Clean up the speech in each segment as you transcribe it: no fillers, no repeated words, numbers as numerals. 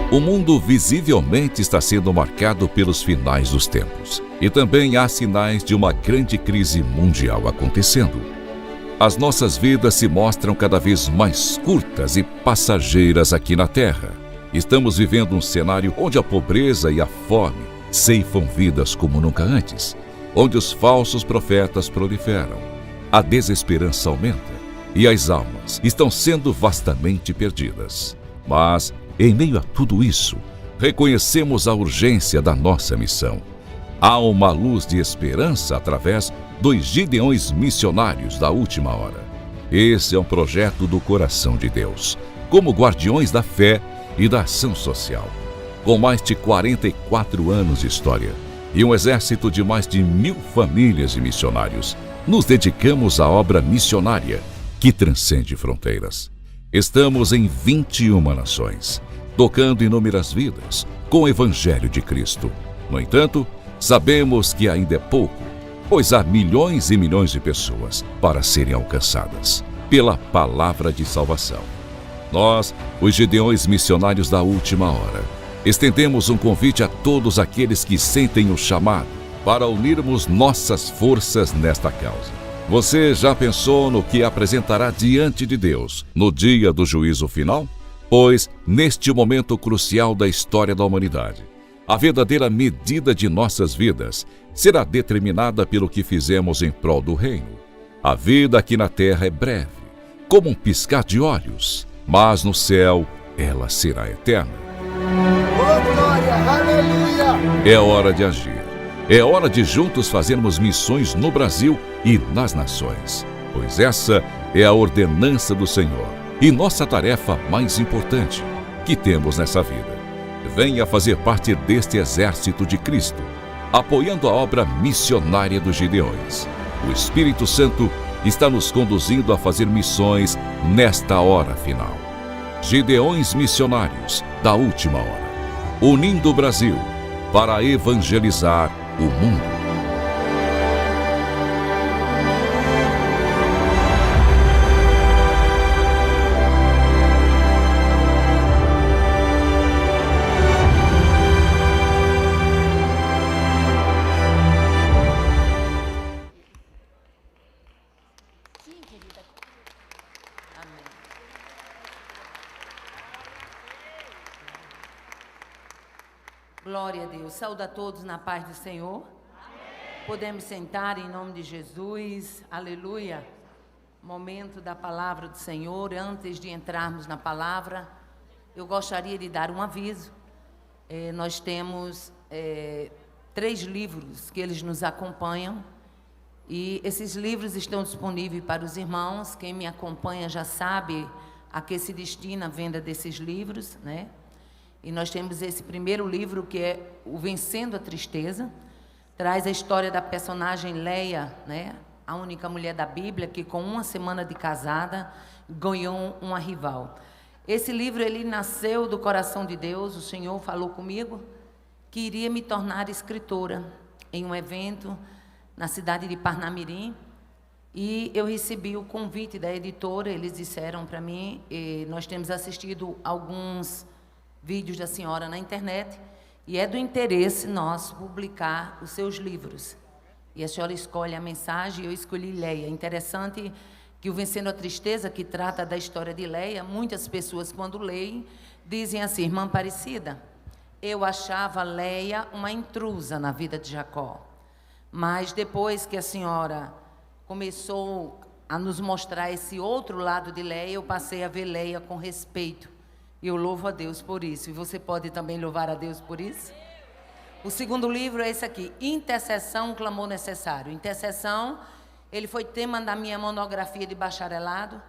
O mundo visivelmente está sendo marcado pelos finais dos tempos. E também há sinais de uma grande crise mundial acontecendo. As nossas vidas se mostram cada vez mais curtas e passageiras aqui na Terra. Estamos vivendo um cenário onde a pobreza e a fome ceifam vidas como nunca antes, onde os falsos profetas proliferam, a desesperança aumenta e as almas estão sendo vastamente perdidas. Mas, em meio a tudo isso, reconhecemos a urgência da nossa missão. Há uma luz de esperança através dos Gideões missionários da última hora. Esse é um projeto do coração de Deus, como guardiões da fé e da ação social. Com mais de 44 anos de história e um exército de mais de 1.000 famílias de missionários, nos dedicamos à obra missionária que transcende fronteiras. Estamos em 21 nações, tocando inúmeras vidas com o Evangelho de Cristo. No entanto, sabemos que ainda é pouco, pois há milhões e milhões de pessoas para serem alcançadas pela palavra de salvação. Nós, os Gideões missionários da última hora, estendemos um convite a todos aqueles que sentem o chamado para unirmos nossas forças nesta causa. Você já pensou no que apresentará diante de Deus no dia do juízo final? Pois, neste momento crucial da história da humanidade, a verdadeira medida de nossas vidas será determinada pelo que fizemos em prol do reino. A vida aqui na terra é breve, como um piscar de olhos, mas no céu ela será eterna. Oh, glória, aleluia! É hora de agir. É hora de juntos fazermos missões no Brasil e nas nações, pois essa é a ordenança do Senhor e nossa tarefa mais importante que temos nessa vida. Venha fazer parte deste exército de Cristo, apoiando a obra missionária dos Gideões. O Espírito Santo está nos conduzindo a fazer missões nesta hora final. Gideões missionários da última hora, unindo o Brasil para evangelizar o mundo. Glória a Deus. Saúde a todos na paz do Senhor. Amém. Podemos sentar em nome de Jesus. Aleluia. Momento da palavra do Senhor. Antes de entrarmos na palavra, eu gostaria de dar um aviso. Nós temos 3 livros que eles nos acompanham. E esses livros estão disponíveis para os irmãos. Quem me acompanha já sabe a que se destina a venda desses livros, né? E nós temos esse primeiro livro, que é o Vencendo a Tristeza. Traz a história da personagem Leia, né? A única mulher da Bíblia que, com 1 semana de casada, ganhou uma rival. Esse livro, ele nasceu do coração de Deus. O Senhor falou comigo que iria me tornar escritora em um evento na cidade de Parnamirim. E eu recebi o convite da editora. Eles disseram para mim, nós temos assistido alguns vídeos da senhora na internet, e é do interesse nosso publicar os seus livros. E a senhora escolhe a mensagem, e eu escolhi Leia. Interessante que o Vencendo a Tristeza, que trata da história de Leia, muitas pessoas, quando leem, dizem assim: irmã Aparecida, eu achava Leia uma intrusa na vida de Jacó. Mas depois que a senhora começou a nos mostrar esse outro lado de Leia, eu passei a ver Leia com respeito. E eu louvo a Deus por isso. E você pode também louvar a Deus por isso? O segundo livro é esse aqui, Intercessão, Clamor Necessário. Intercessão, ele foi tema da minha monografia de bacharelado.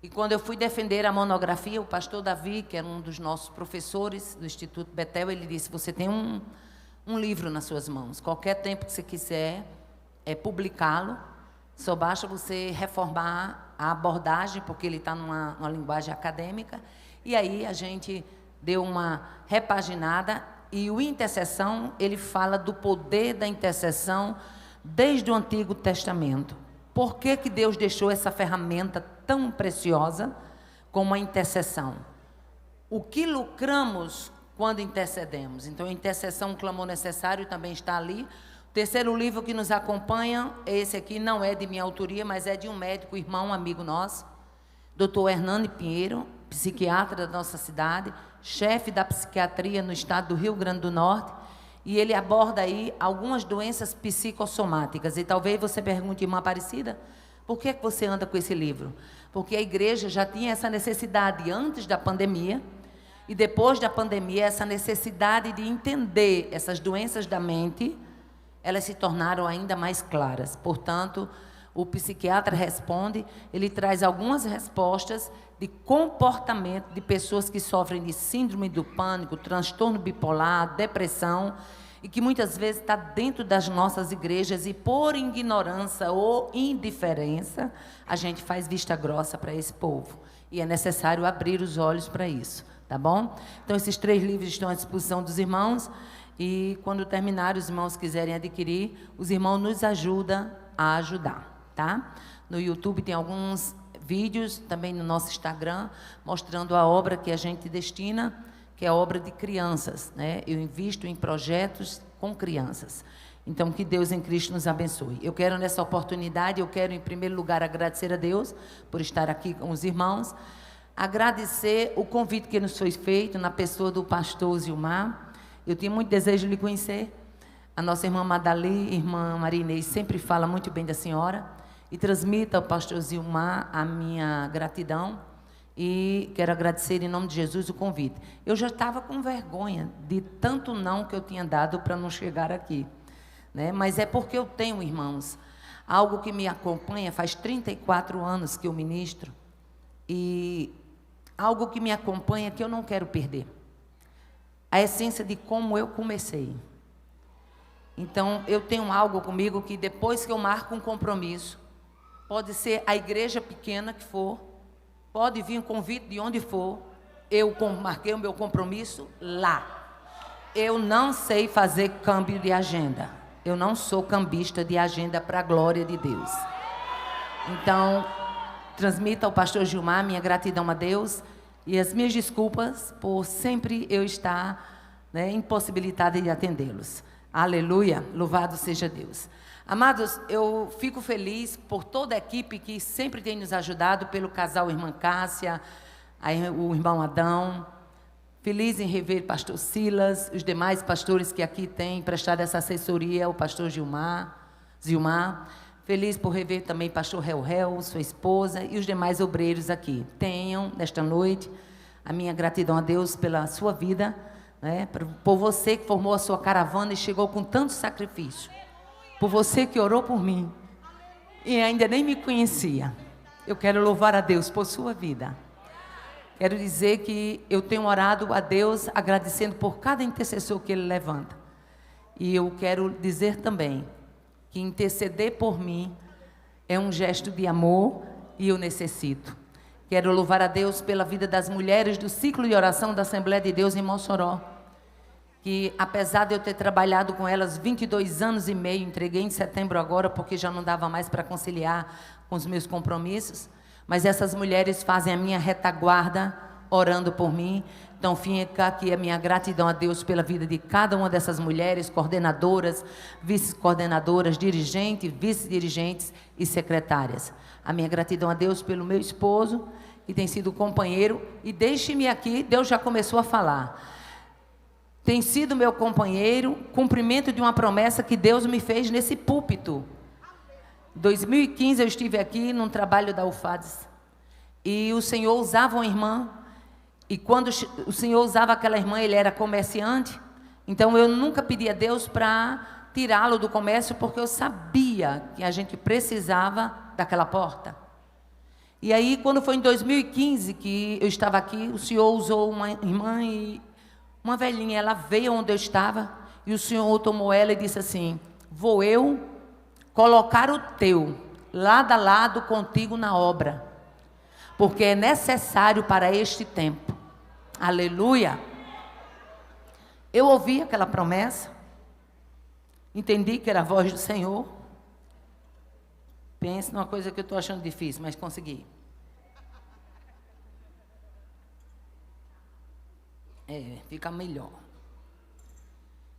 E quando eu fui defender a monografia, o pastor Davi, que era um dos nossos professores do Instituto Betel, ele disse: você tem um livro nas suas mãos. Qualquer tempo que você quiser publicá-lo, só basta você reformar a abordagem, porque ele está numa linguagem acadêmica. E aí a gente deu uma repaginada, e o Intercessão, ele fala do poder da intercessão desde o Antigo Testamento. Por que que Deus deixou essa ferramenta tão preciosa como a intercessão? O que lucramos quando intercedemos. Então, a intercessão, um clamor necessário, também está ali. O terceiro livro que nos acompanha, esse aqui não é de minha autoria, mas é de um médico, irmão, amigo nosso, Dr. Hernani Pinheiro, psiquiatra da nossa cidade, chefe da psiquiatria no estado do Rio Grande do Norte, e ele aborda aí algumas doenças psicossomáticas. E talvez você pergunte, irmã Aparecida, por que você anda com esse livro? Porque a igreja já tinha essa necessidade antes da pandemia, e depois da pandemia, essa necessidade de entender essas doenças da mente, elas se tornaram ainda mais claras. Portanto, o psiquiatra responde, ele traz algumas respostas de comportamento de pessoas que sofrem de síndrome do pânico, transtorno bipolar, depressão, e que muitas vezes está dentro das nossas igrejas e por ignorância ou indiferença, a gente faz vista grossa para esse povo. E é necessário abrir os olhos para isso, tá bom? Então, esses 3 livros estão à disposição dos irmãos, e quando terminar, os irmãos quiserem adquirir, os irmãos nos ajudam a ajudar, tá? No YouTube tem alguns vídeos, também no nosso Instagram, mostrando a obra que a gente destina, que é a obra de crianças, né? Eu invisto em projetos com crianças. Então, que Deus em Cristo nos abençoe. Eu quero, nessa oportunidade, em primeiro lugar, agradecer a Deus por estar aqui com os irmãos, agradecer o convite que nos foi feito na pessoa do pastor Zilmar. Eu tinha muito desejo de lhe conhecer. A nossa irmã Madali, irmã Marinês, sempre fala muito bem da senhora, e transmita ao pastor Zilmar a minha gratidão, e quero agradecer em nome de Jesus o convite. Eu já estava com vergonha de tanto não que eu tinha dado para não chegar aqui, né? Mas é porque eu tenho, irmãos, algo que me acompanha, faz 34 anos que eu ministro, e algo que me acompanha que eu não quero perder. A essência de como eu comecei. Então, eu tenho algo comigo que depois que eu marco um compromisso, pode ser a igreja pequena que for, pode vir um convite de onde for, eu marquei o meu compromisso lá. Eu não sei fazer câmbio de agenda. Eu não sou cambista de agenda para a glória de Deus. Então, transmita ao pastor Gilmar minha gratidão a Deus e as minhas desculpas por sempre eu estar, né, impossibilitada de atendê-los. Aleluia, louvado seja Deus. Amados, eu fico feliz por toda a equipe que sempre tem nos ajudado, pelo casal Irmã Cássia, o irmão Adão. Feliz em rever pastor Silas, os demais pastores que aqui têm prestado essa assessoria, o pastor Zilmar. Feliz por rever também pastor Hel, sua esposa, e os demais obreiros aqui. Tenham, nesta noite, a minha gratidão a Deus pela sua vida, né? Por você que formou a sua caravana e chegou com tanto sacrifício. Por você que orou por mim e ainda nem me conhecia. Eu quero louvar a Deus por sua vida. Quero dizer que eu tenho orado a Deus agradecendo por cada intercessor que Ele levanta. E eu quero dizer também que interceder por mim é um gesto de amor e eu necessito. Quero louvar a Deus pela vida das mulheres do ciclo de oração da Assembleia de Deus em Mossoró, que apesar de eu ter trabalhado com elas 22 anos e meio, entreguei em setembro agora, porque já não dava mais para conciliar com os meus compromissos, mas essas mulheres fazem a minha retaguarda, orando por mim. Então fica aqui a minha gratidão a Deus pela vida de cada uma dessas mulheres, coordenadoras, vice-coordenadoras, dirigentes, vice-dirigentes e secretárias. A minha gratidão a Deus pelo meu esposo, que tem sido companheiro, e deixe-me aqui, Deus já começou a falar. Tem sido meu companheiro, cumprimento de uma promessa que Deus me fez nesse púlpito. Em 2015 eu estive aqui num trabalho da UFADES, e o Senhor usava uma irmã, e quando o Senhor usava aquela irmã, ele era comerciante, então eu nunca pedi a Deus para tirá-lo do comércio, porque eu sabia que a gente precisava daquela porta. E aí, quando foi em 2015 que eu estava aqui, o Senhor usou uma irmã, e uma velhinha, ela veio onde eu estava, e o Senhor tomou ela e disse assim: vou eu colocar o teu lado a lado contigo na obra, porque é necessário para este tempo. Aleluia. Eu ouvi aquela promessa, entendi que era a voz do Senhor. Pense numa coisa que eu estou achando difícil, mas consegui. Fica melhor.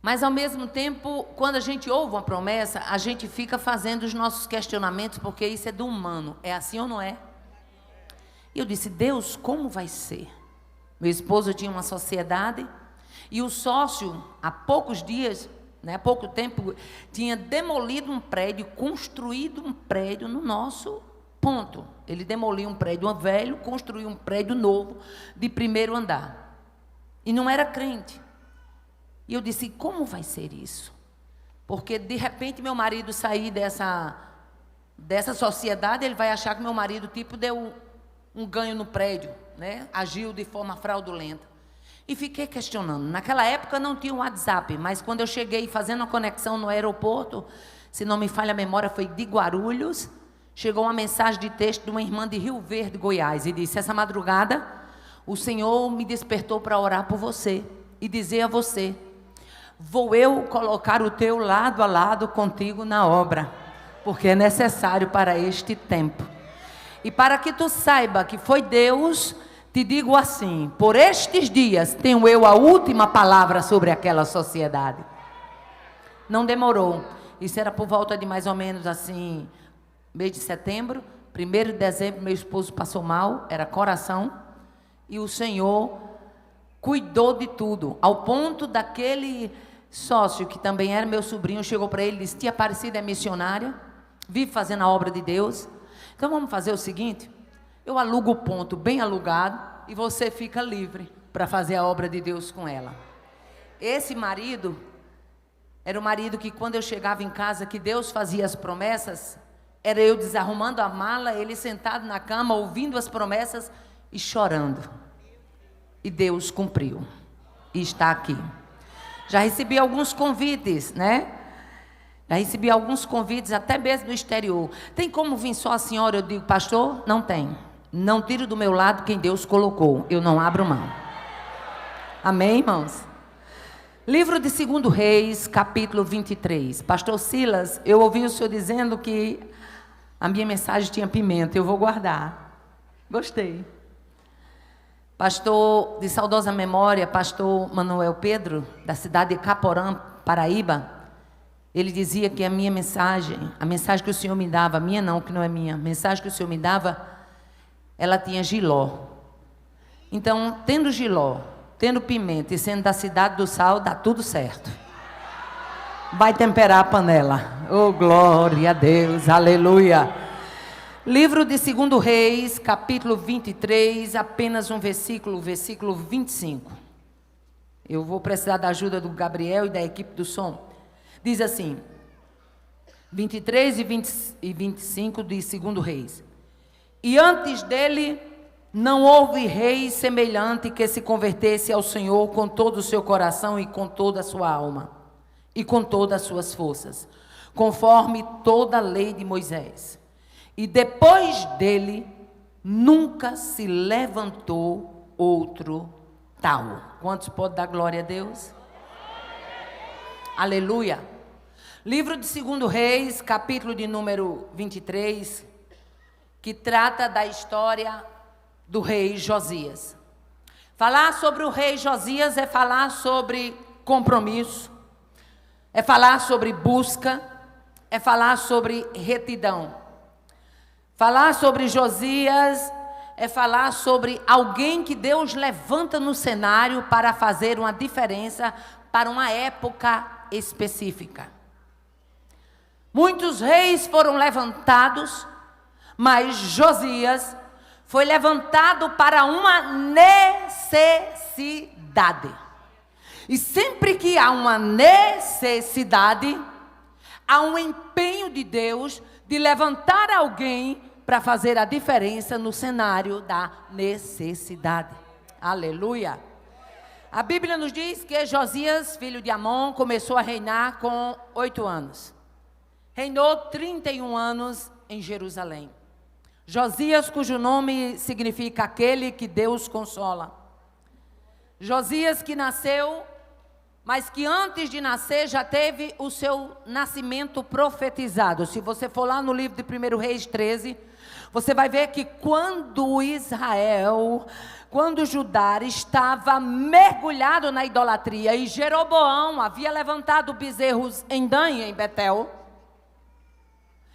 Mas ao mesmo tempo, quando a gente ouve uma promessa, a gente fica fazendo os nossos questionamentos, porque isso é do humano. É assim ou não é? E eu disse: Deus, como vai ser? Meu esposo tinha uma sociedade e o sócio, há poucos dias, há pouco tempo, tinha demolido um prédio, construído um prédio no nosso ponto. Ele demoliu um prédio velho, construiu um prédio novo, de primeiro andar. E não era crente. E eu disse: como vai ser isso? Porque de repente meu marido sair dessa sociedade, ele vai achar que meu marido deu um ganho no prédio, agiu de forma fraudulenta. E fiquei questionando. Naquela época não tinha um WhatsApp, mas quando eu cheguei fazendo a conexão no aeroporto, se não me falha a memória, foi de Guarulhos, chegou uma mensagem de texto de uma irmã de Rio Verde, Goiás, e disse: essa madrugada o Senhor me despertou para orar por você e dizer a você: vou eu colocar o teu lado a lado contigo na obra, porque é necessário para este tempo. E para que tu saiba que foi Deus, te digo assim: por estes dias tenho eu a última palavra sobre aquela sociedade. Não demorou. Isso era por volta de mais ou menos assim, mês de setembro. 1º de dezembro, meu esposo passou mal, era coração. E o Senhor cuidou de tudo, ao ponto daquele sócio, que também era meu sobrinho, chegou para ele e disse: tia Aparecida é missionária, vive fazendo a obra de Deus. Então vamos fazer o seguinte: eu alugo o ponto bem alugado e você fica livre para fazer a obra de Deus com ela. Esse marido era o marido que, quando eu chegava em casa, que Deus fazia as promessas, era eu desarrumando a mala, ele sentado na cama, ouvindo as promessas e chorando. E Deus cumpriu. E está aqui. Já recebi alguns convites, Já recebi alguns convites, até mesmo do exterior. Tem como vir só a senhora? Eu digo: pastor, não tem. Não tiro do meu lado quem Deus colocou. Eu não abro mão. Amém, irmãos? Livro de 2 Reis, capítulo 23. Pastor Silas, eu ouvi o senhor dizendo que a minha mensagem tinha pimenta. Eu vou guardar. Gostei. Pastor de saudosa memória, pastor Manuel Pedro, da cidade de Caporã, Paraíba, ele dizia que a minha mensagem, a mensagem que o Senhor me dava, a minha não, que não é minha, a mensagem que o Senhor me dava, ela tinha jiló. Então, tendo jiló, tendo pimenta e sendo da cidade do sal, dá tudo certo. Vai temperar a panela. Oh, glória a Deus, aleluia. Livro de 2 Reis, capítulo 23, apenas um versículo 25. Eu vou precisar da ajuda do Gabriel e da equipe do som. Diz assim, 23 e 25 de 2 Reis. E antes dele não houve rei semelhante que se convertesse ao Senhor com todo o seu coração e com toda a sua alma, e com todas as suas forças, conforme toda a lei de Moisés. E depois dele, nunca se levantou outro tal. Quantos podem dar glória a Deus? Aleluia. Livro de 2 Reis, capítulo de número 23, que trata da história do rei Josias. Falar sobre o rei Josias é falar sobre compromisso, é falar sobre busca, é falar sobre retidão. Falar sobre Josias é falar sobre alguém que Deus levanta no cenário para fazer uma diferença para uma época específica. Muitos reis foram levantados, mas Josias foi levantado para uma necessidade. E sempre que há uma necessidade, há um empenho de Deus de levantar alguém para fazer a diferença no cenário da necessidade. Aleluia. A Bíblia nos diz que Josias, filho de Amon, começou a reinar com 8 anos. Reinou 31 anos em Jerusalém. Josias, cujo nome significa aquele que Deus consola. Josias que nasceu, mas que antes de nascer já teve o seu nascimento profetizado. Se você for lá no livro de 1 Reis 13, você vai ver que quando Israel quando Judá estava mergulhado na idolatria e Jeroboão havia levantado bezerros em Dan e em Betel,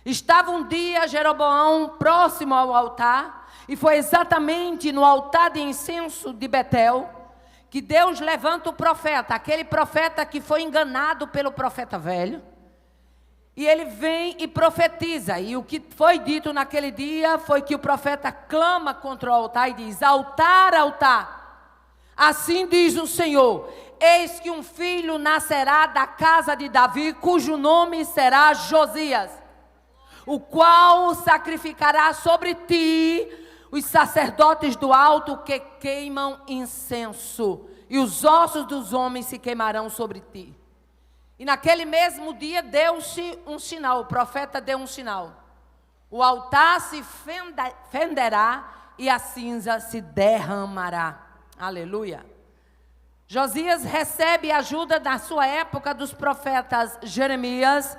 estava um dia Jeroboão próximo ao altar, e foi exatamente no altar de incenso de Betel que Deus levanta o profeta, aquele profeta que foi enganado pelo profeta velho. E ele vem e profetiza, e o que foi dito naquele dia foi que o profeta clama contra o altar e diz: altar, altar, assim diz o Senhor, eis que um filho nascerá da casa de Davi, cujo nome será Josias, o qual sacrificará sobre ti os sacerdotes do alto que queimam incenso, e os ossos dos homens se queimarão sobre ti. E naquele mesmo dia deu-se um sinal, o profeta deu um sinal. O altar se fenderá e a cinza se derramará. Aleluia. Josias recebe ajuda na sua época dos profetas Jeremias,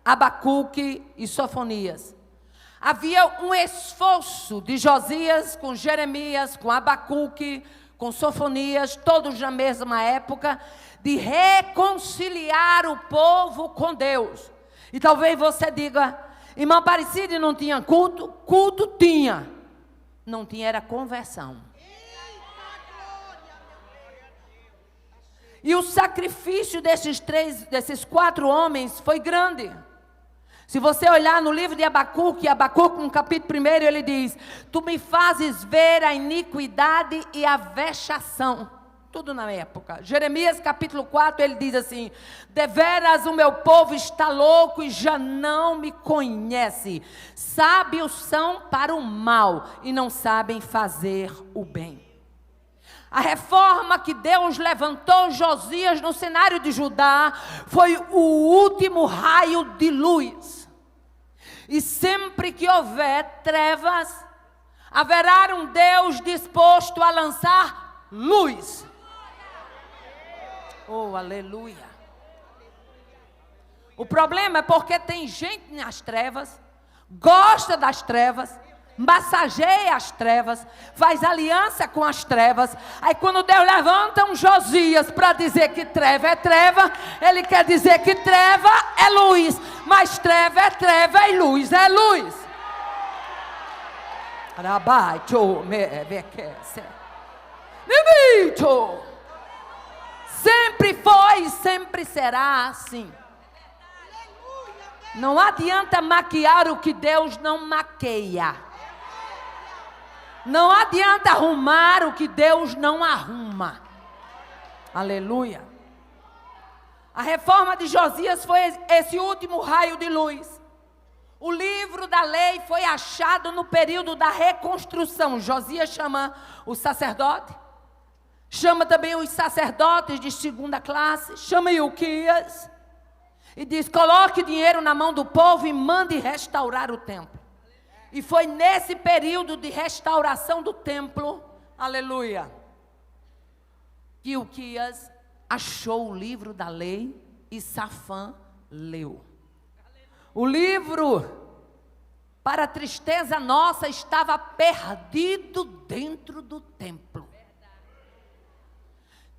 Abacuque e Sofonias. Havia um esforço de Josias com Jeremias, com Abacuque, com Sofonias, todos na mesma época, de reconciliar o povo com Deus. E talvez você diga: irmã Aparecida, não tinha culto? Culto tinha, não tinha era conversão. E o sacrifício desses 4 homens foi grande. Se você olhar no livro de Abacuque no capítulo 1, ele diz: tu me fazes ver a iniquidade e a vexação. Tudo na época. Jeremias capítulo 4, ele diz assim: deveras o meu povo está louco e já não me conhece. Sábios são para o mal e não sabem fazer o bem. A reforma que Deus levantou Josias no cenário de Judá foi o último raio de luz. E sempre que houver trevas, haverá um Deus disposto a lançar luz. Oh, aleluia. O problema é porque tem gente nas trevas, gosta das trevas, massageia as trevas, faz aliança com as trevas. Aí quando Deus levanta um Josias para dizer que treva é treva, ele quer dizer que treva é luz, mas treva é treva e luz é luz. Sempre foi e sempre será assim. Não adianta maquiar o que Deus não maqueia. Não adianta arrumar o que Deus não arruma. Aleluia. A reforma de Josias foi esse último raio de luz. O livro da lei foi achado no período da reconstrução. Josias chama o sacerdote, chama também os sacerdotes de segunda classe, chama Ilquias e diz: coloque dinheiro na mão do povo e mande restaurar o templo. E foi nesse período de restauração do templo, aleluia, que Ilquias achou o livro da lei e Safã leu. O livro, para a tristeza nossa, estava perdido dentro do templo.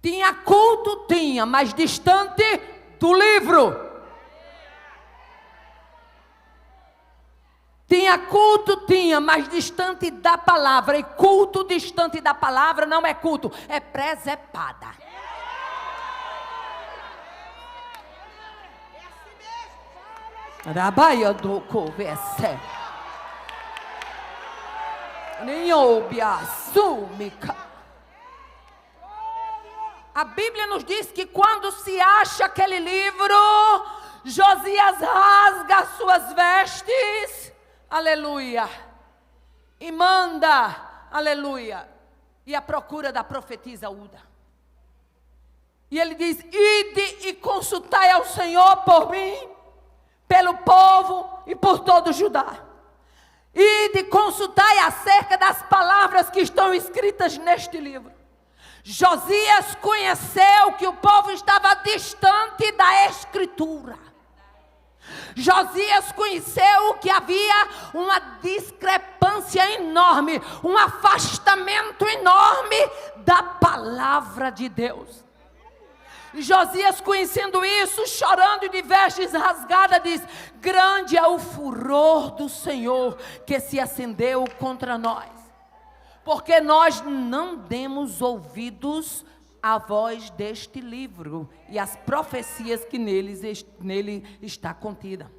Tinha culto, tinha, mas distante do livro. Tinha culto, tinha, mas distante da palavra. E culto distante da palavra não é culto, é presepada. Rabaia do conversa. Nem ouve assumica. A Bíblia nos diz que quando se acha aquele livro, Josias rasga as suas vestes, aleluia, e manda, aleluia, e à procura da profetisa Uda. E ele diz: ide e consultai ao Senhor por mim, pelo povo e por todo Judá. Ide e consultai acerca das palavras que estão escritas neste livro. Josias conheceu que o povo estava distante da Escritura. Josias conheceu que havia uma discrepância distância enorme, um afastamento enorme da palavra de Deus. E Josias, conhecendo isso, chorando e de vestes rasgadas, diz: grande é o furor do Senhor que se acendeu contra nós, porque nós não demos ouvidos à voz deste livro e às profecias que nele está contida.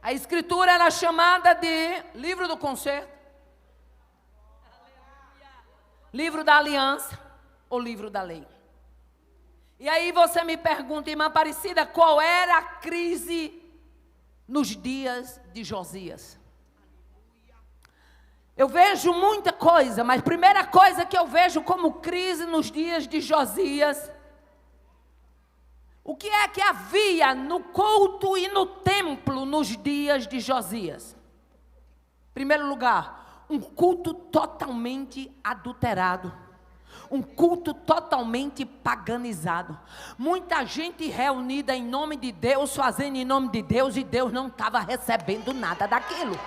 A escritura era chamada de livro do concerto, livro da aliança ou livro da lei. E aí você me pergunta, irmã Aparecida, qual era a crise nos dias de Josias? Eu vejo muita coisa, mas a primeira coisa que eu vejo como crise nos dias de Josias, o que é que havia no culto e no templo nos dias de Josias? Em primeiro lugar, um culto totalmente adulterado. Um culto totalmente paganizado. Muita gente reunida em nome de Deus, fazendo em nome de Deus, e Deus não estava recebendo nada daquilo.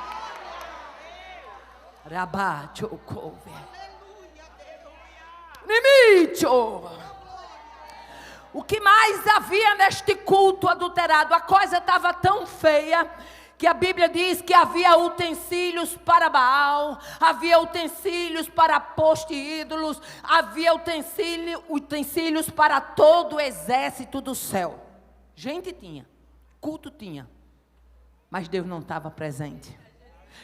O que mais havia neste culto adulterado? A coisa estava tão feia que a Bíblia diz que havia utensílios para Baal, havia utensílios para poste ídolos, havia utensílios para todo o exército do céu. Gente tinha, culto tinha, mas Deus não estava presente.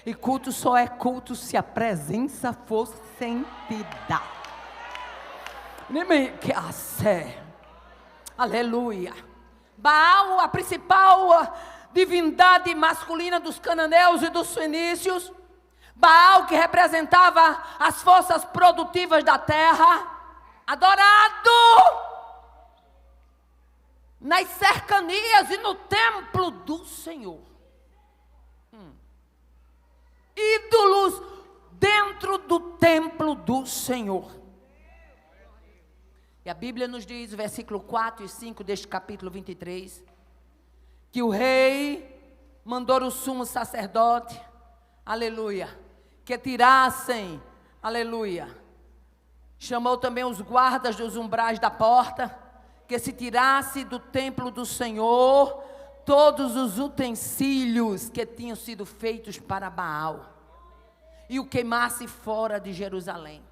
E culto só é culto se a presença for sentida. Aleluia. Baal, a principal divindade masculina dos cananeus e dos fenícios. Baal, que representava as forças produtivas da terra, adorado nas cercanias e no templo do Senhor. Ídolos dentro do templo do Senhor. E a Bíblia nos diz, versículo 4 e 5 deste capítulo 23, que o rei mandou o sumo sacerdote, aleluia, que tirassem, aleluia, chamou também os guardas dos umbrais da porta, que se tirasse do templo do Senhor todos os utensílios que tinham sido feitos para Baal, e o queimasse fora de Jerusalém.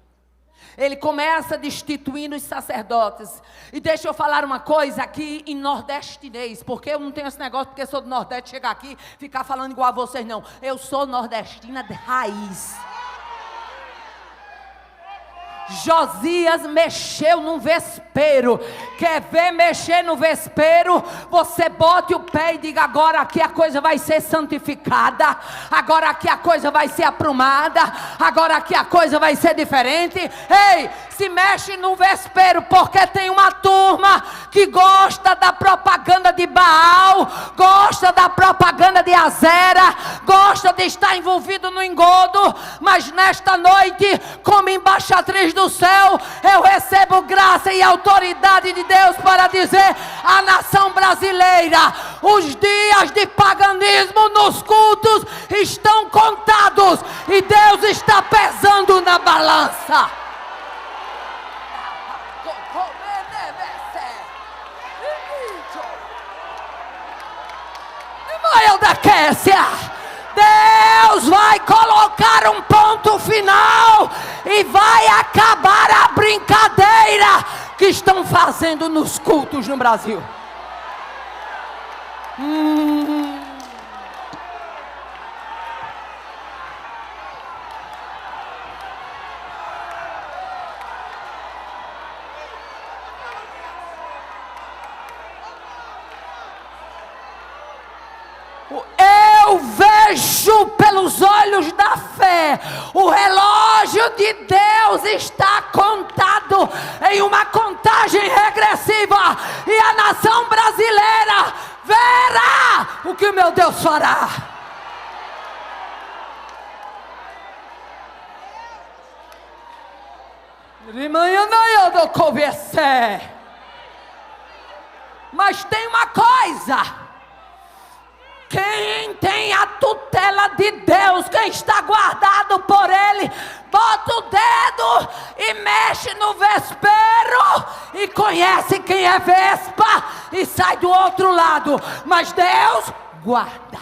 Ele começa destituindo os sacerdotes. E deixa eu falar uma coisa aqui em nordestinês, porque eu não tenho esse negócio, porque sou do Nordeste, chegar aqui, ficar falando igual a vocês, não. Eu sou nordestina de raiz. Josias mexeu num vespeiro. Quer ver mexer no vespeiro? Você bote o pé e diga: agora aqui a coisa vai ser santificada, agora aqui a coisa vai ser aprumada, agora aqui a coisa vai ser diferente. Ei, se mexe no vespeiro, porque tem uma turma que gosta da propaganda de Baal, gosta da propaganda de Azera, gosta de estar envolvido no engodo, mas nesta noite, como embaixatriz do céu, eu recebo graça e autoridade de Deus para dizer à nação brasileira: os dias de paganismo nos cultos estão contados e Deus está pesando na balança. Deus vai colocar um ponto final e vai acabar a brincadeira que estão fazendo nos cultos no Brasil. Eu vejo pelos olhos da fé, o relógio de Deus está contado em uma contagem regressiva, e a nação brasileira verá o que o meu Deus fará. Mas tem uma coisa: Quem tem a tutela de Deus, quem está guardado por Ele, bota o dedo e mexe no vespeiro e conhece quem é vespa e sai do outro lado. Mas Deus guarda.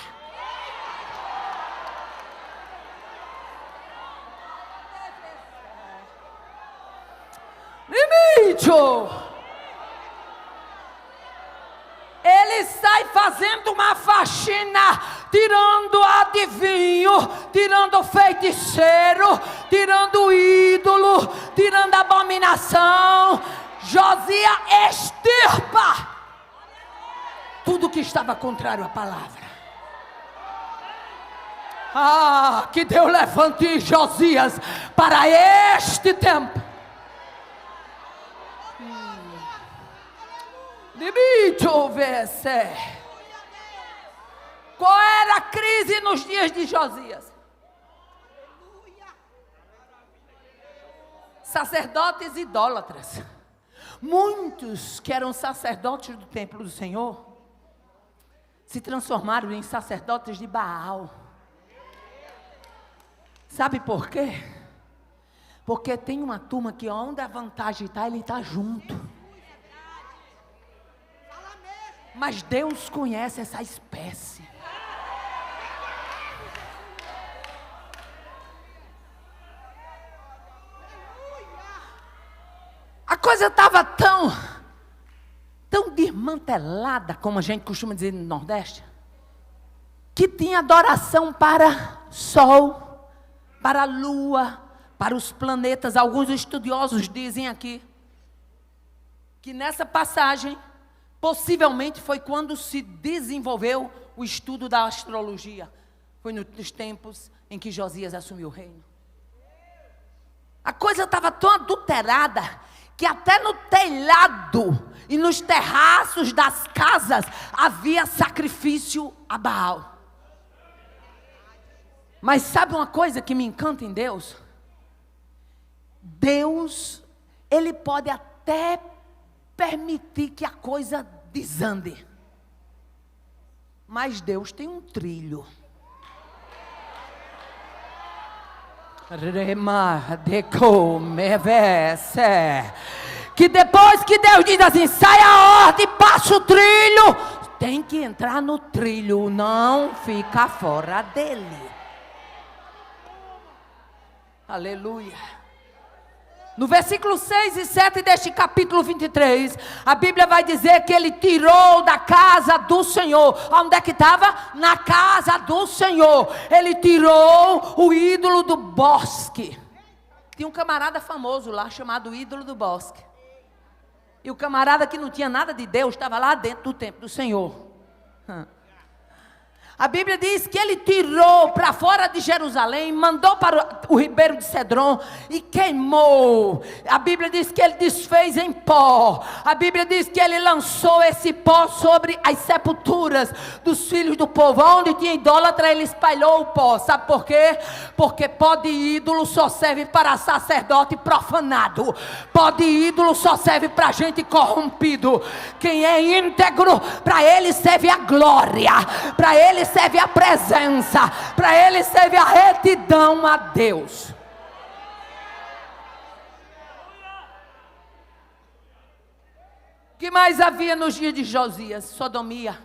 Limite. Ele sai fazendo uma faxina, tirando adivinho, tirando feiticeiro, tirando ídolo, tirando abominação. Josias extirpa tudo que estava contrário à palavra. Que Deus levante Josias para este tempo. Qual era a crise nos dias de Josias? Sacerdotes idólatras. Muitos que eram sacerdotes do templo do Senhor se transformaram em sacerdotes de Baal. Sabe por quê? Porque tem uma turma que onde a vantagem está, ele está junto. Mas Deus conhece essa espécie. A coisa estava tão desmantelada, como a gente costuma dizer no Nordeste, que tinha adoração para sol, para a lua, para os planetas. Alguns estudiosos dizem aqui que nessa passagem possivelmente foi quando se desenvolveu o estudo da astrologia. Foi nos tempos em que Josias assumiu o reino. A coisa estava tão adulterada que até no telhado e nos terraços das casas havia sacrifício a Baal. Mas sabe uma coisa que me encanta em Deus? Deus, Ele pode até permitir que a coisa desande. Mas Deus tem um trilho. Que depois que Deus diz assim, sai a ordem, passa o trilho, tem que entrar no trilho, não fica fora dele. Aleluia. No versículo 6 e 7 deste capítulo 23, a Bíblia vai dizer que ele tirou da casa do Senhor. Onde é que estava? Na casa do Senhor. Ele tirou o ídolo do bosque. Tinha um camarada famoso lá, chamado ídolo do bosque. E o camarada que não tinha nada de Deus, estava lá dentro do templo do Senhor. A Bíblia diz que ele tirou para fora de Jerusalém, mandou para o ribeiro de Cedron e queimou. A Bíblia diz que ele desfez em pó. A Bíblia diz que ele lançou esse pó sobre as sepulturas dos filhos do povo. Onde tinha idólatra, ele espalhou o pó. Sabe por quê? Porque pó de ídolo só serve para sacerdote profanado. Pó de ídolo só serve para gente corrompido. Quem é íntegro, para ele serve a glória. Para ele serve a presença, para ele serve a retidão a Deus. O que mais havia nos dias de Josias? Sodomia,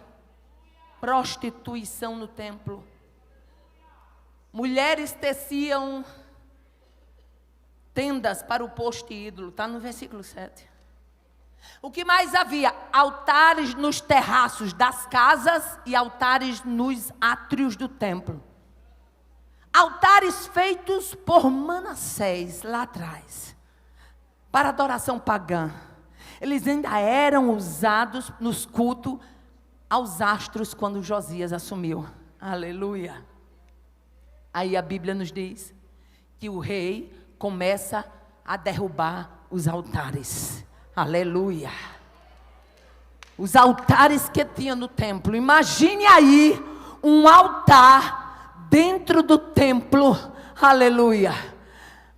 prostituição no templo. Mulheres teciam tendas para o posto ídolo, está no versículo 7. O que mais havia? Altares nos terraços das casas e altares nos átrios do templo. Altares feitos por Manassés lá atrás, para adoração pagã. Eles ainda eram usados nos cultos aos astros quando Josias assumiu. Aleluia. Aí a Bíblia nos diz que o rei começa a derrubar os altares. Aleluia. Os altares que tinha no templo. Imagine aí um altar dentro do templo. Aleluia.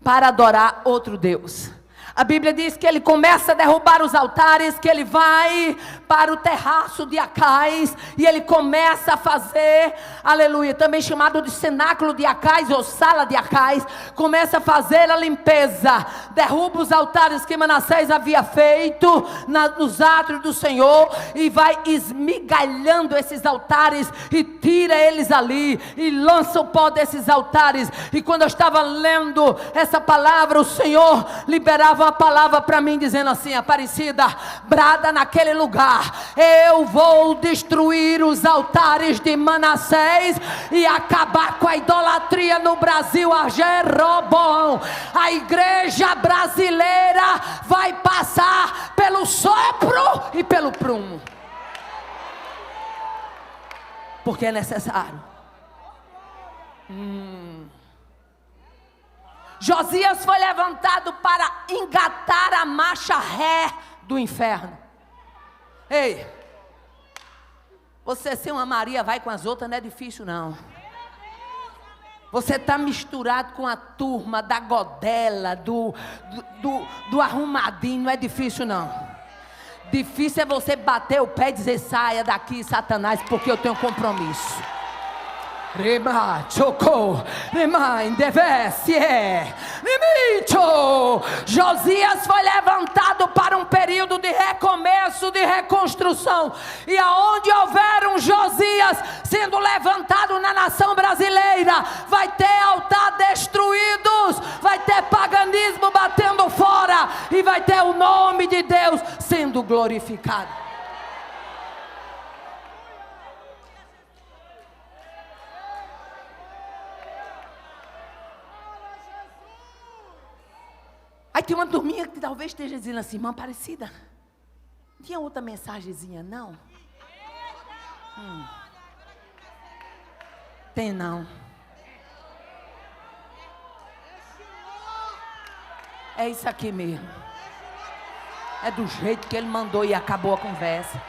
Para adorar outro Deus. A Bíblia diz que ele começa a derrubar os altares, que ele vai para o terraço de Acais, e ele começa a fazer, aleluia, também chamado de cenáculo de Acais, ou sala de Acais, começa a fazer a limpeza, derruba os altares que Manassés havia feito, nos átrios do Senhor, e vai esmigalhando esses altares, e tira eles ali, e lança o pó desses altares. E quando eu estava lendo essa palavra, o Senhor liberava uma palavra para mim, dizendo assim: Aparecida, brada naquele lugar, eu vou destruir os altares de Manassés e acabar com a idolatria no Brasil, a Jeroboão. A igreja brasileira vai passar pelo sopro e pelo prumo, porque é necessário. Josias foi levantado para engatar a marcha ré do inferno. Ei, você ser uma Maria vai com as outras não é difícil não. Você está misturado com a turma da godela, do arrumadinho, não é difícil não. Difícil é você bater o pé e dizer: saia daqui, Satanás, porque eu tenho compromisso. Josias foi levantado para um período de recomeço, de reconstrução. E aonde houver um Josias sendo levantado na nação brasileira, vai ter altar destruídos, vai ter paganismo batendo fora, e vai ter o nome de Deus sendo glorificado. Aí tem uma turminha que talvez esteja dizendo assim: irmã Aparecida, não tinha outra mensagenzinha não? Tem não. É isso aqui mesmo. É do jeito que ele mandou e acabou a conversa.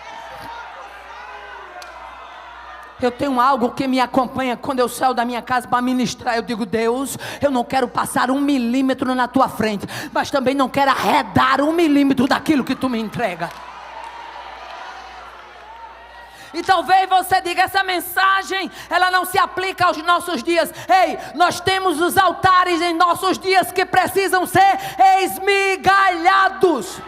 Eu tenho algo que me acompanha quando eu saio da minha casa para ministrar. Eu digo: Deus, eu não quero passar 1 milímetro na tua frente, mas também não quero arredar 1 milímetro daquilo que tu me entrega. E talvez você diga: essa mensagem, ela não se aplica aos nossos dias. Ei, nós temos os altares em nossos dias que precisam ser esmigalhados.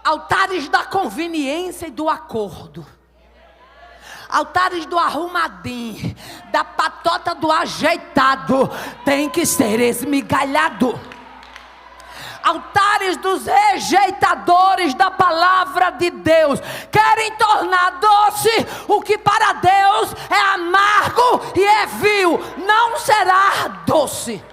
Altares da conveniência e do acordo. Altares do arrumadinho, da patota do ajeitado, tem que ser esmigalhado. Altares dos rejeitadores da palavra de Deus, querem tornar doce o que para Deus é amargo e é vil, não será doce.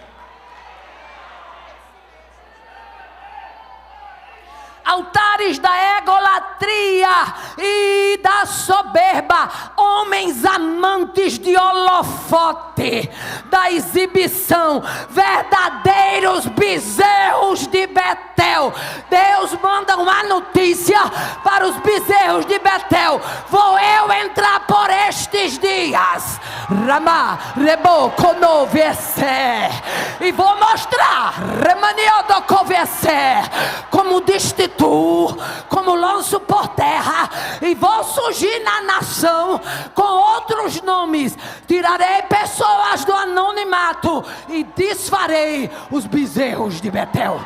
Altares da egolatria e da soberba, homens amantes de holofote, da exibição, verdadeiros bezerros de Betel. Deus manda uma notícia para os bezerros de Betel: vou eu entrar por estes dias, Ramá, Rebo, Conovesse, e vou mostrar, Remaniodo Covesse, como destituo, como lanço por terra, e vou surgir na nação com outros nomes. Tirarei pessoas do anonimato e desfarei os bezerros de Betel.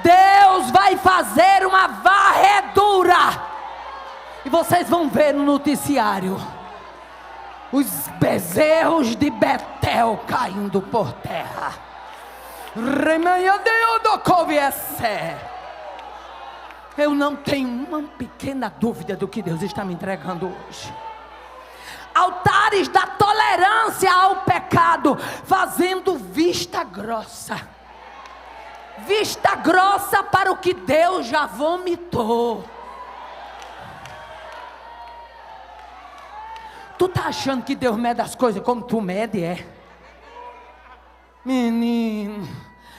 Deus vai fazer uma varredura, e vocês vão ver no noticiário os bezerros de Betel caindo por terra. Eu não tenho uma pequena dúvida do que Deus está me entregando hoje. Altares da tolerância ao pecado, fazendo vista grossa. Vista grossa para o que Deus já vomitou. Tu tá achando que Deus mede as coisas como tu mede, é? Menino,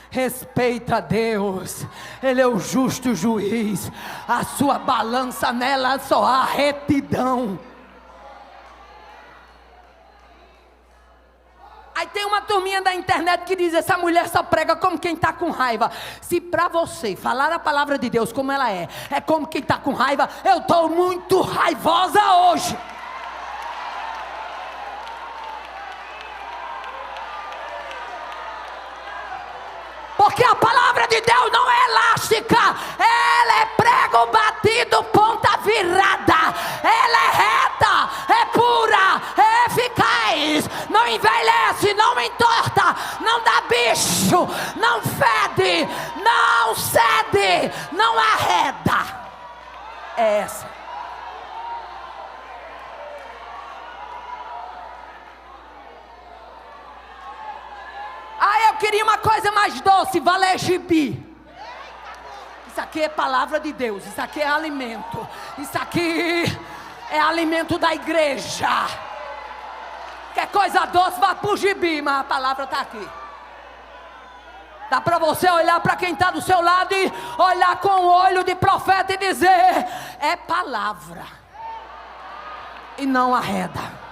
respeita a Deus. Ele é o justo juiz. A sua balança, nela só há retidão. Aí tem uma turminha da internet que diz: essa mulher só prega como quem está com raiva. Se para você falar a palavra de Deus como ela é como quem está com raiva, eu estou muito raivosa hoje. Porque a palavra de Deus não é elástica, ela é prego batido, ponta virada, ela é reta, é pura, é eficaz, não envelhece, não entorta, não dá bicho, não fede, não cede, não arreda. É essa. Eu queria uma coisa mais doce, valegibi. Isso aqui é palavra de Deus, isso aqui é alimento, isso aqui é alimento da igreja. Quer coisa doce, vá pro gibi, mas a palavra está aqui. Dá para você olhar para quem está do seu lado e olhar com o olho de profeta e dizer: é palavra e não arreda.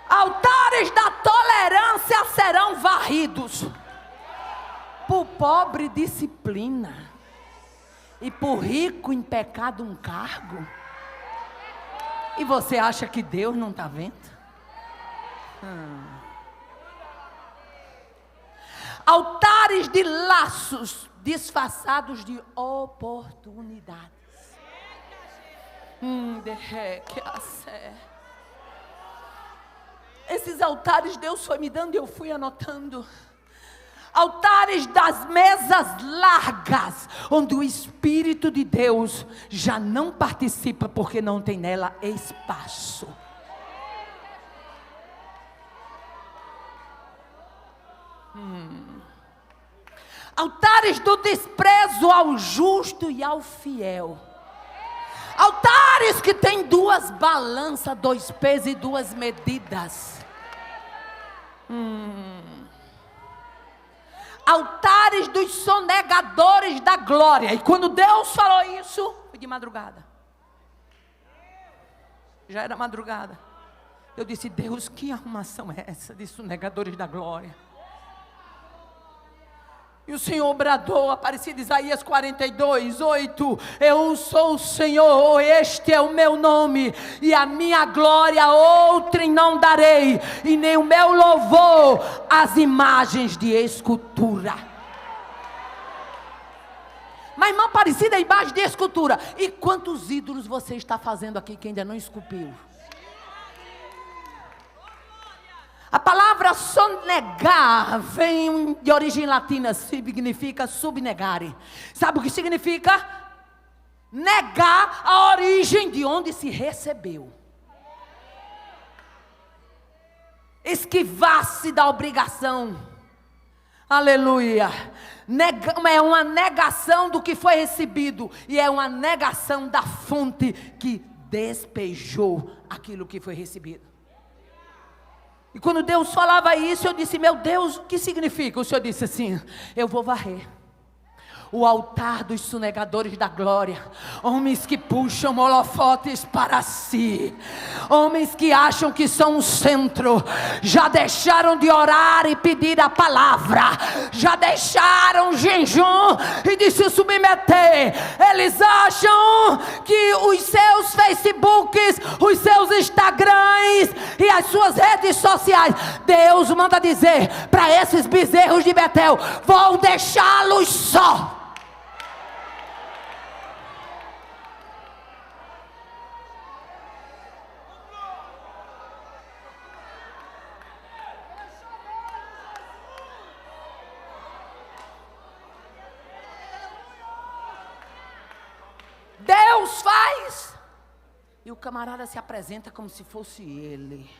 Altares da tolerância serão varridos. Por pobre disciplina, e por rico em pecado um cargo. E você acha que Deus não está vendo? Altares de laços disfarçados de oportunidades. Esses altares Deus foi me dando e eu fui anotando. Altares das mesas largas, onde o Espírito de Deus já não participa, porque não tem nela espaço. Altares do desprezo ao justo e ao fiel. Altares que tem duas balanças, dois pesos e duas medidas. Altares dos sonegadores da glória. E quando Deus falou isso, foi de madrugada. Já era madrugada. Eu disse: Deus, que arrumação é essa de sonegadores da glória? E o Senhor bradou, aparecido em Isaías 42, 8: eu sou o Senhor, este é o meu nome, e a minha glória outrem não darei, e nem o meu louvor às imagens de escultura. Mas irmão, parecida a imagem de escultura. E quantos ídolos você está fazendo aqui que ainda não esculpiu? A palavra sonegar vem de origem latina, significa subnegare. Sabe o que significa? Negar a origem de onde se recebeu. Esquivar-se da obrigação. Aleluia. É uma negação do que foi recebido. E é uma negação da fonte que despejou aquilo que foi recebido. E quando Deus falava isso, eu disse: meu Deus, o que significa? O Senhor disse assim: eu vou varrer. o altar dos sonegadores da glória, homens que puxam holofotes para si, homens que acham que são o centro, já deixaram de orar e pedir a palavra, já deixaram o jejum e de se submeter. Eles acham que os seus Facebooks, os seus Instagrams e as suas redes sociais, Deus manda dizer para esses bezerros de Betel: vou deixá-los só. Deus faz, e o camarada se apresenta como se fosse ele.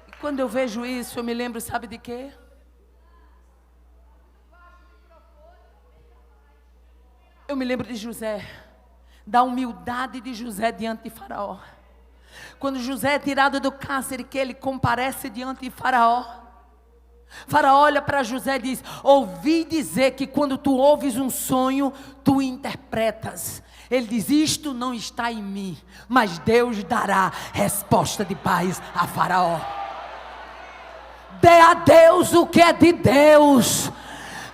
E quando eu vejo isso, eu me lembro, sabe de quê? Eu me lembro de José, da humildade de José diante de Faraó. Quando José é tirado do cárcere, que ele comparece diante de Faraó, Faraó olha para José e diz: ouvi dizer que quando tu ouves um sonho, tu interpretas. Ele diz: isto não está em mim, mas Deus dará resposta de paz a Faraó. Dê a Deus o que é de Deus.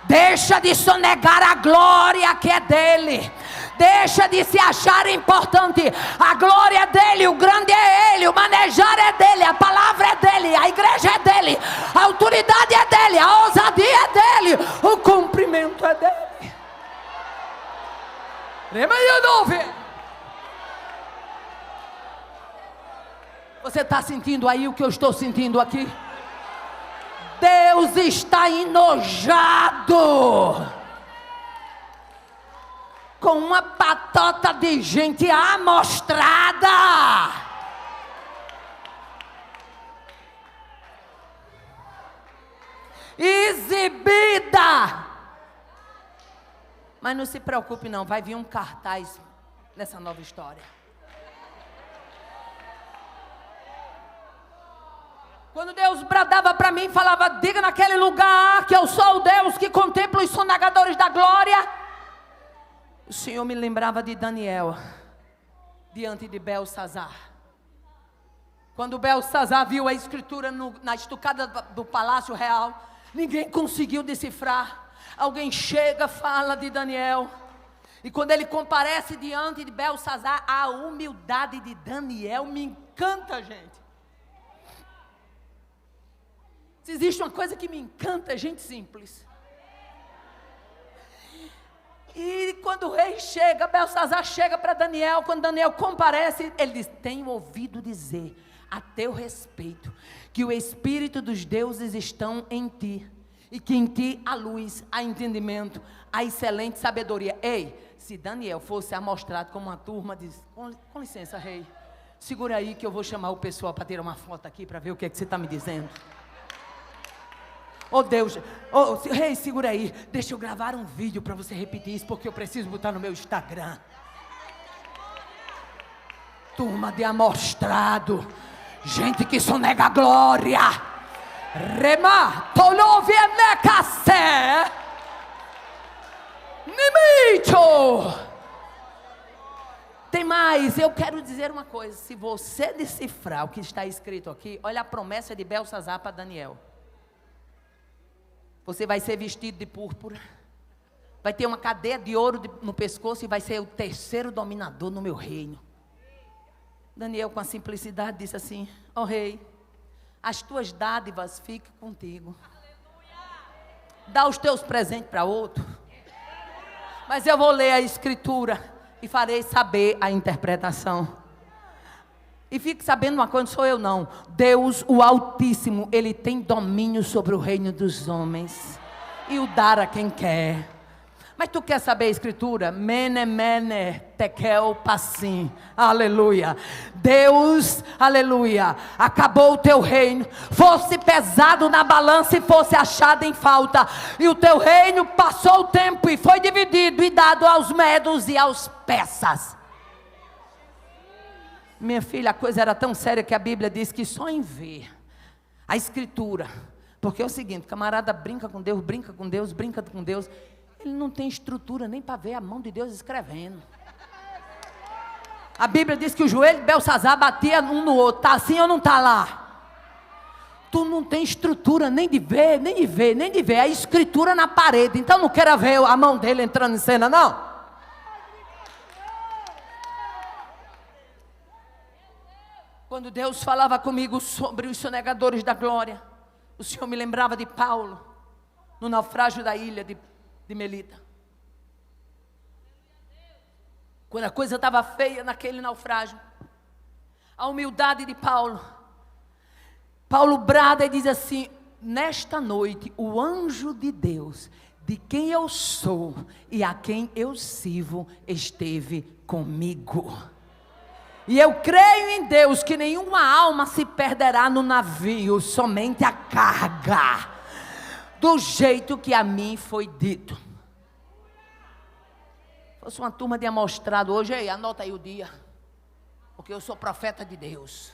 Deixa de sonegar a glória que é dele. Deixa de se achar importante. A glória é dele, o grande é ele, o manejar é dele, a palavra é dele, a igreja é dele, a autoridade é dele, a ousadia é dele, o cumprimento é dele. Você está sentindo aí o que eu estou sentindo aqui? Deus está enojado com uma patota de gente amostrada, exibida. Mas não se preocupe não, vai vir um cartaz nessa nova história. Quando Deus bradava para mim, falava: diga naquele lugar que eu sou o Deus que contempla os sonegadores da glória, o Senhor me lembrava de Daniel diante de Belsazar. Quando Belsazar viu a escritura na estucada do palácio real, ninguém conseguiu decifrar. Alguém chega, fala de Daniel, e quando ele comparece diante de Belsazar, a humildade de Daniel me encanta, gente. Se existe uma coisa que me encanta, é gente simples. E quando o rei chega, Belsazar chega para Daniel. Quando Daniel comparece, ele diz: tenho ouvido dizer a teu respeito que o Espírito dos deuses estão em ti, e que em ti há luz, há entendimento, há excelente sabedoria. Ei, se Daniel fosse amostrado como uma turma, diz: com licença, rei, segura aí que eu vou chamar o pessoal para tirar uma foto aqui, para ver o que é que você está me dizendo. Oh Deus, rei, segura aí, deixa eu gravar um vídeo para você repetir isso, porque eu preciso botar no meu Instagram. Turma de amostrado, gente que sonega a glória. Rema, tolovienecacé, nimito. Tem mais, eu quero dizer uma coisa. Se você decifrar o que está escrito aqui, olha a promessa de Belsazar para Daniel. Você vai ser vestido de púrpura, vai ter uma cadeia de ouro no pescoço e vai ser o terceiro dominador no meu reino. Daniel, com a simplicidade, disse assim: ó rei, as tuas dádivas fiquem contigo. Dá os teus presentes para outro. Mas eu vou ler a escritura e farei saber a interpretação. E fique sabendo uma coisa, não sou eu não. Deus, o Altíssimo, Ele tem domínio sobre o reino dos homens e o dar a quem quer. Mas tu quer saber a escritura? Mene, mene, tekel, passim. Aleluia. Deus, aleluia, acabou o teu reino. Fosse pesado na balança e fosse achado em falta. E o teu reino passou o tempo e foi dividido e dado aos medos e aos persas. Minha filha, a coisa era tão séria que a Bíblia diz que só em ver a Escritura, porque é o seguinte, o camarada brinca com Deus, ele não tem estrutura nem para ver a mão de Deus escrevendo. A Bíblia diz que o joelho de Belsazar batia um no outro, está assim ou não está lá? Tu não tem estrutura nem de ver, a Escritura na parede, então não queira ver a mão dele entrando em cena, não. Quando Deus falava comigo sobre os sonegadores da glória, o Senhor me lembrava de Paulo, no naufrágio da ilha de Melita. Quando a coisa estava feia naquele naufrágio, a humildade de Paulo brada e diz assim: nesta noite o anjo de Deus, de quem eu sou e a quem eu sirvo, esteve comigo. E eu creio em Deus que nenhuma alma se perderá no navio, somente a carga, do jeito que a mim foi dito. Fosse uma turma de amostrado hoje, aí, anota aí o dia, porque eu sou profeta de Deus.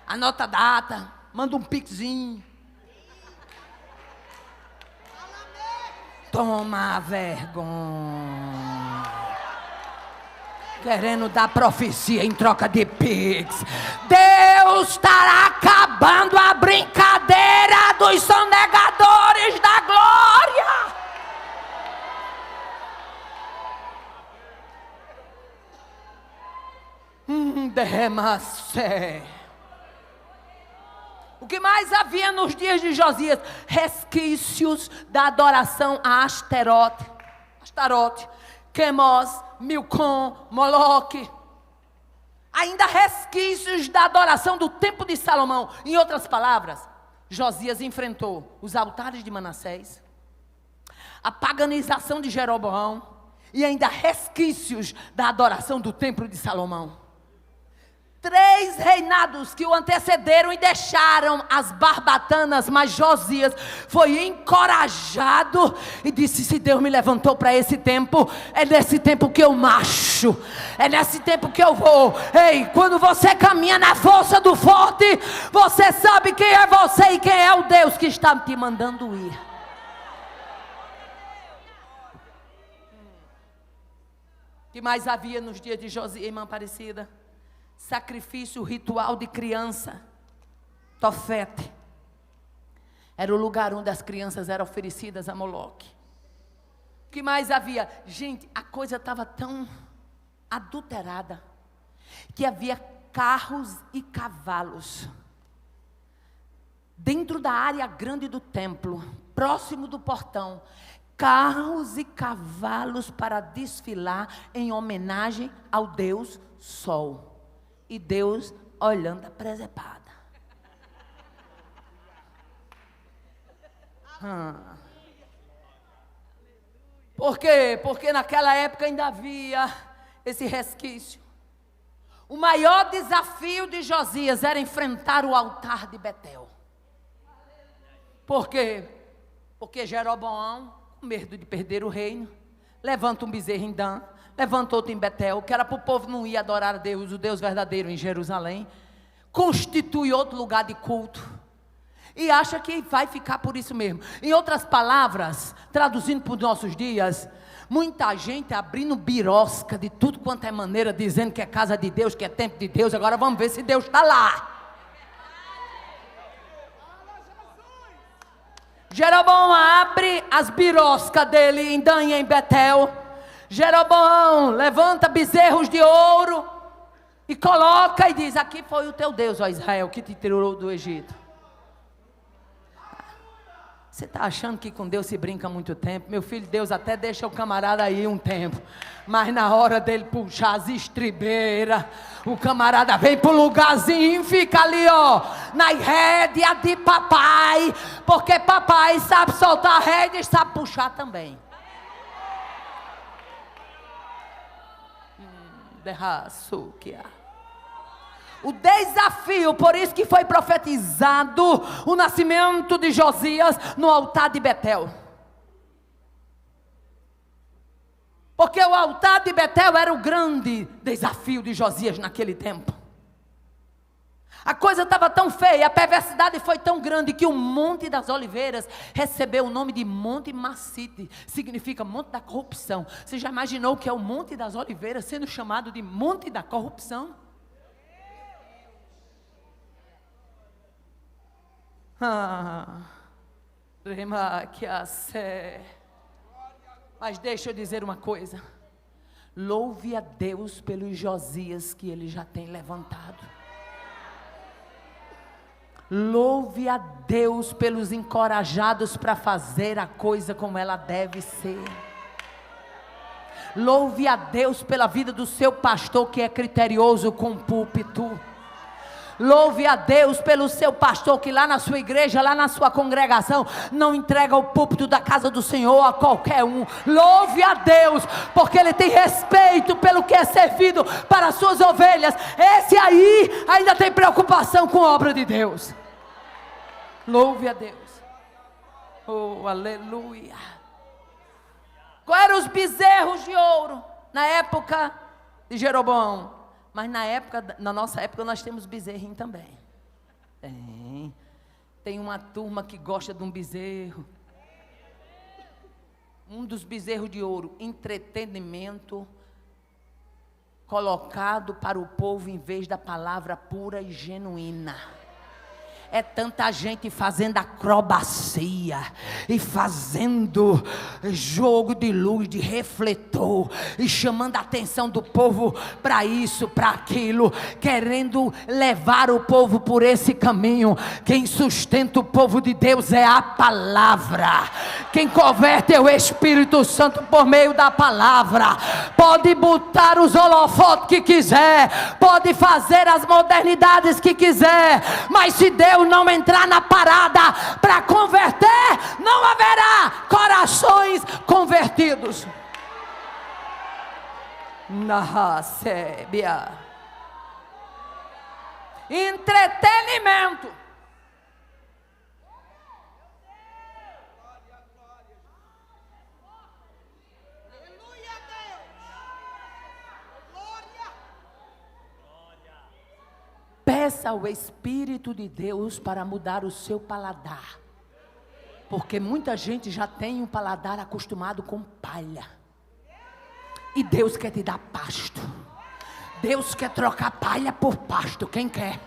Anota a data, manda um pixinho. Toma vergonha. Querendo dar profecia em troca de pix. Deus estará acabando a brincadeira dos sonegadores da glória. Derrama-se. O que mais havia nos dias de Josias? Resquícios da adoração a Astarote, Quemos, Milcom, Moloque. Ainda resquícios da adoração do tempo de Salomão. Em outras palavras, Josias enfrentou os altares de Manassés, a paganização de Jeroboão e ainda resquícios da adoração do templo de Salomão. 3 reinados que o antecederam e deixaram as barbatanas, mas Josias foi encorajado e disse: se Deus me levantou para esse tempo, é nesse tempo que eu marcho, é nesse tempo que eu vou. Ei, quando você caminha na força do forte, você sabe quem é você e quem é o Deus que está te mandando ir. O que mais havia nos dias de Josias, irmã Aparecida? Sacrifício ritual de criança, Tofete. Era o lugar onde as crianças eram oferecidas a Moloque. O que mais havia? Gente, a coisa estava tão adulterada que havia carros e cavalos dentro da área grande do templo, próximo do portão. Carros e cavalos para desfilar em homenagem ao Deus Sol. E Deus olhando a presepada. Por quê? Porque naquela época ainda havia esse resquício. O maior desafio de Josias era enfrentar o altar de Betel. Por quê? Porque Jeroboão, com medo de perder o reino, levanta um bezerro em Dan, levanta outro em Betel, que era para o povo não ir adorar a Deus, o Deus verdadeiro, em Jerusalém. Constitui outro lugar de culto. E acha que vai ficar por isso mesmo. Em outras palavras, traduzindo para os nossos dias, muita gente abrindo birosca de tudo quanto é maneira, dizendo que é casa de Deus, que é templo de Deus. Agora vamos ver se Deus está lá. Jeroboão abre as biroscas dele em Dan e em Betel. Jeroboão levanta bezerros de ouro e coloca e diz: aqui foi o teu Deus, ó Israel, que te tirou do Egito. Você está achando que com Deus se brinca muito tempo? Meu filho, Deus até deixa o camarada aí um tempo, mas na hora dele puxar as estribeiras, o camarada vem para o lugarzinho e fica ali, ó, na rédea de papai, porque papai sabe soltar a rédea e sabe puxar também. O desafio, por isso que foi profetizado o nascimento de Josias no altar de Betel. Porque o altar de Betel era o grande desafio de Josias naquele tempo. A coisa estava tão feia, a perversidade foi tão grande que o Monte das Oliveiras recebeu o nome de Monte Massite, significa Monte da Corrupção. Você já imaginou que é o Monte das Oliveiras sendo chamado de Monte da Corrupção? Mas deixa eu dizer uma coisa. Louve a Deus pelos Josias que Ele já tem levantado. Louve a Deus pelos encorajados para fazer a coisa como ela deve ser. Louve a Deus pela vida do seu pastor que é criterioso com o púlpito. Louve a Deus pelo seu pastor que lá na sua igreja, lá na sua congregação, não entrega o púlpito da casa do Senhor a qualquer um. Louve a Deus, porque ele tem respeito pelo que é servido para as suas ovelhas. Esse aí ainda tem preocupação com a obra de Deus. Louve a Deus. Oh, aleluia. Quais eram os bezerros de ouro na época de Jeroboão? Mas na nossa época nós temos bezerrinho também. Tem uma turma que gosta de um bezerro. Um dos bezerros de ouro, entretenimento colocado para o povo em vez da palavra pura e genuína. É tanta gente fazendo acrobacia e fazendo jogo de luz, de refletor, e chamando a atenção do povo para isso, para aquilo, querendo levar o povo por esse caminho. Quem sustenta o povo de Deus é a palavra. Quem converte é o Espírito Santo por meio da palavra. Pode botar os holofotes que quiser, pode fazer as modernidades que quiser, mas se Deus não entrar na parada para converter, não haverá corações convertidos. Narracébia. Entretenimento. Peça ao Espírito de Deus para mudar o seu paladar. Porque muita gente já tem um paladar acostumado com palha. E Deus quer te dar pasto. Deus quer trocar palha por pasto. Quem quer?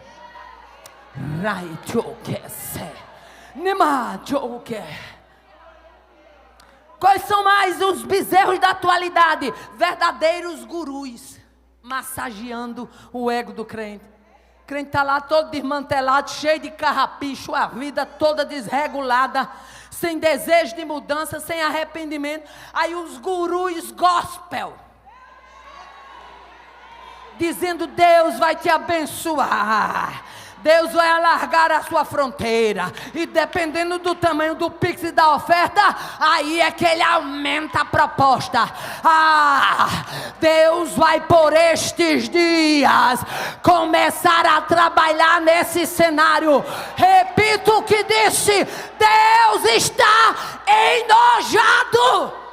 Quais são mais os bezerros da atualidade? Verdadeiros gurus, massageando o ego do crente. O crente está lá todo desmantelado, cheio de carrapicho, a vida toda desregulada, sem desejo de mudança, sem arrependimento. Aí os gurus gospel, dizendo: Deus vai te abençoar, Deus vai alargar a sua fronteira, e dependendo do tamanho do pix e da oferta, aí é que ele aumenta a proposta. Deus vai por estes dias começar a trabalhar nesse cenário. Repito o que disse: Deus está enojado.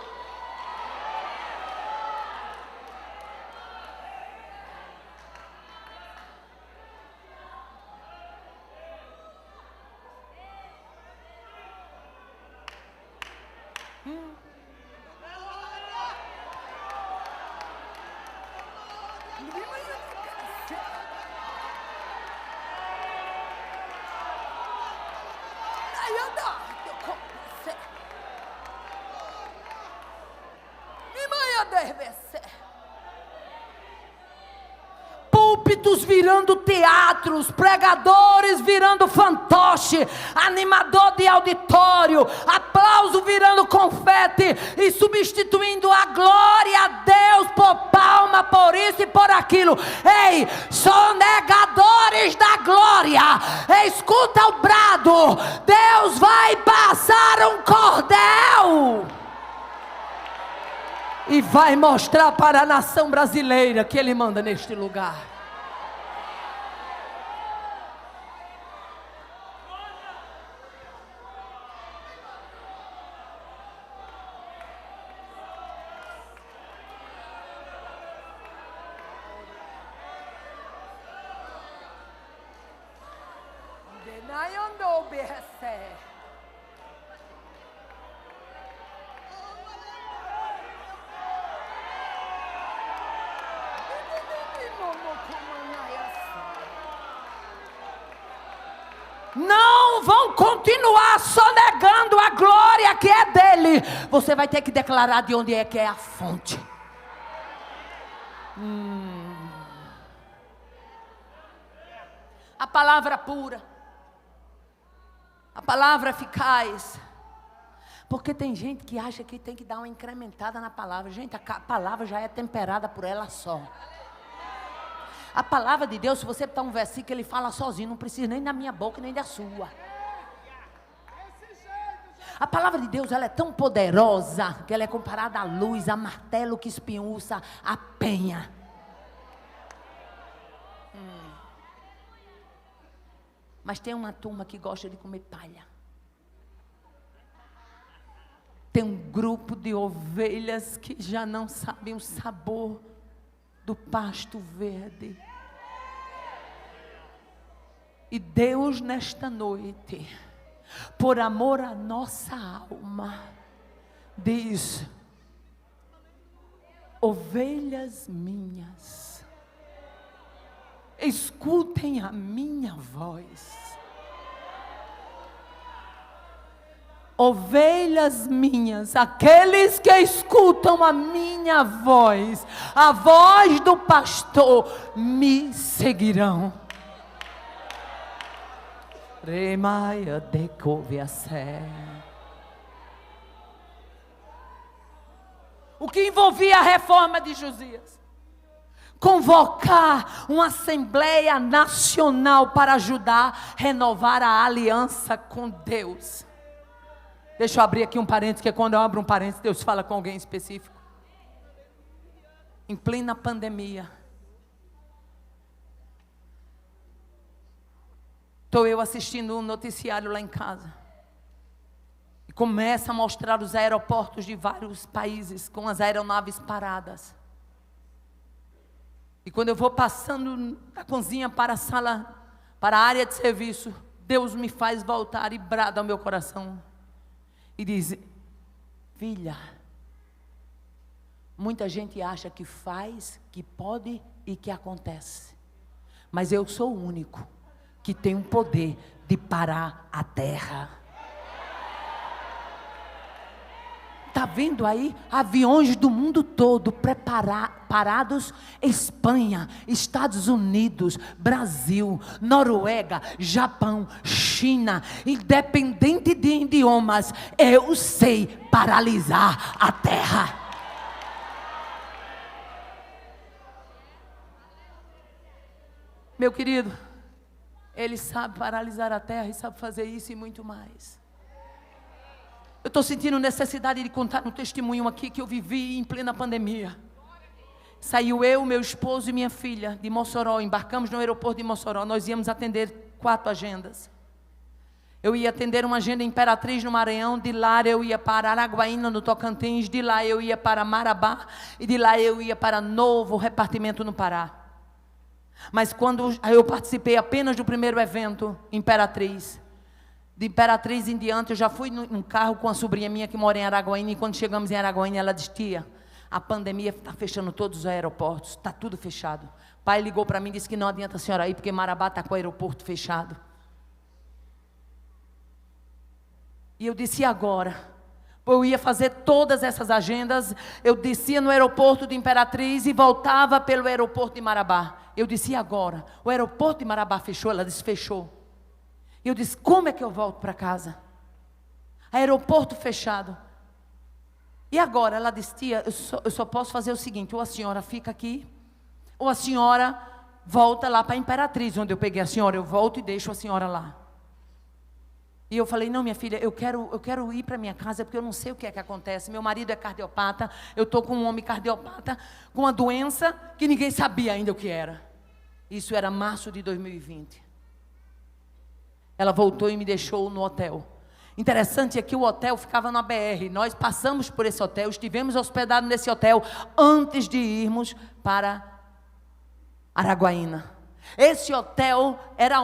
Púlpitos virando teatros, pregadores virando fantoche, animador de auditório, aplauso virando confete e substituindo a glória a Deus por palma, por isso e por aquilo. Ei, sonegadores da glória, escuta o brado: Deus vai passar um cordel e vai mostrar para a nação brasileira que Ele manda neste lugar. Não vão continuar sonegando a glória que é dele. Você vai ter que declarar de onde é que é a fonte. A palavra pura, a palavra eficaz. Porque tem gente que acha que tem que dar uma incrementada na palavra. Gente, a palavra já é temperada por ela só. A palavra de Deus, se você botar um versículo, ele fala sozinho, não precisa nem da minha boca, nem da sua. A palavra de Deus, ela é tão poderosa, que ela é comparada à luz, a martelo que espinhuça a penha. Mas tem uma turma que gosta de comer palha. Tem um grupo de ovelhas que já não sabem o sabor do pasto verde. E Deus nesta noite, por amor à nossa alma, diz: ovelhas minhas, escutem a minha voz. Ovelhas minhas, aqueles que escutam a minha voz, a voz do pastor, me seguirão. Remaia de Coviacé. O que envolvia a reforma de Josias? Convocar uma Assembleia Nacional para ajudar a renovar a aliança com Deus. Deixa eu abrir aqui um parênteses, que quando eu abro um parênteses, Deus fala com alguém específico. Em plena pandemia, estou eu assistindo um noticiário lá em casa. E começa a mostrar os aeroportos de vários países, com as aeronaves paradas. E quando eu vou passando da cozinha para a sala, para a área de serviço, Deus me faz voltar e brada ao meu coração. E diz: filha, muita gente acha que faz, que pode e que acontece. Mas eu sou o único que tem o poder de parar a terra. Está vendo aí aviões do mundo todo parados? Espanha, Estados Unidos, Brasil, Noruega, Japão, China. Independente de idiomas, eu sei paralisar a terra. Meu querido, ele sabe paralisar a terra e sabe fazer isso e muito mais. Eu estou sentindo necessidade de contar um testemunho aqui que eu vivi em plena pandemia. Saiu eu, meu esposo e minha filha de Mossoró, embarcamos no aeroporto de Mossoró. Nós íamos atender 4 agendas. Eu ia atender uma agenda em Imperatriz, no Maranhão. De lá eu ia para Araguaína, no Tocantins. De lá eu ia para Marabá. E de lá eu ia para Novo Repartimento, no Pará. Mas quando eu participei apenas do primeiro evento, Imperatriz, de Imperatriz em diante, eu já fui num carro com a sobrinha minha que mora em Araguaína. E quando chegamos em Araguaína, ela disse: tia, a pandemia está fechando todos os aeroportos, está tudo fechado. O pai ligou para mim e disse que não adianta a senhora ir, porque Marabá está com o aeroporto fechado. E eu disse: e agora? Eu ia fazer todas essas agendas. Eu descia no aeroporto de Imperatriz e voltava pelo aeroporto de Marabá. Eu disse: e agora? O aeroporto de Marabá fechou? Ela disse: fechou. Eu disse: como é que eu volto para casa? Aeroporto fechado. E agora? Ela disse: tia, eu só posso fazer o seguinte: ou a senhora fica aqui, ou a senhora volta lá para a Imperatriz, onde eu peguei a senhora. Eu volto e deixo a senhora lá. E eu falei: não, minha filha, eu quero ir para minha casa, porque eu não sei o que é que acontece. Meu marido é cardiopata, eu estou com um homem cardiopata, com uma doença que ninguém sabia ainda o que era. Isso era março de 2020. Ela voltou e me deixou no hotel. Interessante é que o hotel ficava na BR. Nós passamos por esse hotel, estivemos hospedados nesse hotel antes de irmos para Araguaína. Esse hotel era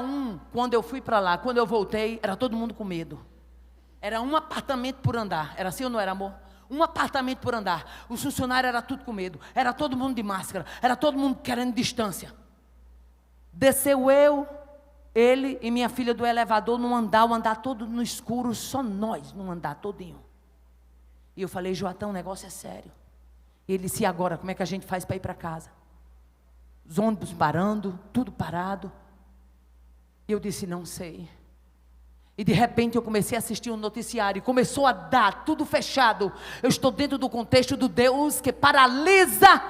quando eu fui para lá. Quando eu voltei, era todo mundo com medo. Era um apartamento por andar. Era assim ou não era, amor? Um apartamento por andar. Os funcionários eram tudo com medo. Era todo mundo de máscara. Era todo mundo querendo distância. Desceu eu, ele e minha filha do elevador num andar, o andar todo no escuro, só nós num andar todinho. E eu falei, Joatão, o negócio é sério. E ele disse, e agora, como é que a gente faz para ir para casa? Os ônibus parando, tudo parado. E eu disse, não sei. E de repente eu comecei a assistir um noticiário e começou a dar tudo fechado. Eu estou dentro do contexto do Deus que paralisa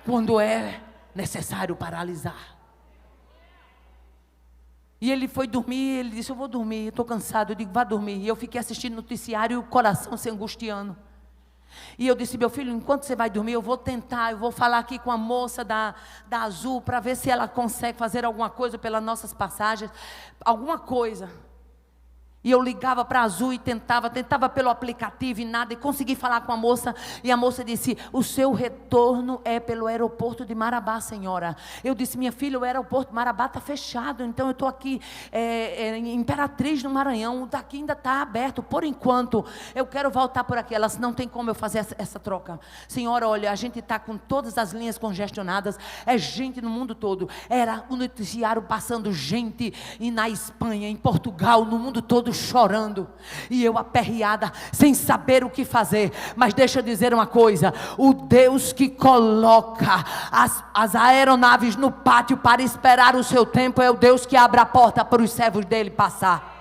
quando é necessário paralisar. E ele foi dormir, ele disse, eu vou dormir, estou cansado. Eu digo, vá dormir. E eu fiquei assistindo noticiário e o coração se angustiando. E eu disse, meu filho, enquanto você vai dormir, eu vou tentar, eu vou falar aqui com a moça da Azul, para ver se ela consegue fazer alguma coisa pelas nossas passagens, alguma coisa. E eu ligava para a Azul e tentava pelo aplicativo e nada, e consegui falar com a moça, e a moça disse, o seu retorno é pelo aeroporto de Marabá, senhora. Eu disse, minha filha, o aeroporto de Marabá está fechado, então eu estou aqui em Imperatriz, no Maranhão, daqui ainda está aberto, por enquanto, eu quero voltar por aqui. Ela disse, não tem como eu fazer essa troca. Senhora, olha, a gente está com todas as linhas congestionadas, é gente no mundo todo. Era o noticiário passando gente, e na Espanha, em Portugal, no mundo todo, chorando, e eu aperreada, sem saber o que fazer. Mas deixa eu dizer uma coisa, o Deus que coloca as aeronaves no pátio para esperar o seu tempo, é o Deus que abre a porta para os servos dele passar.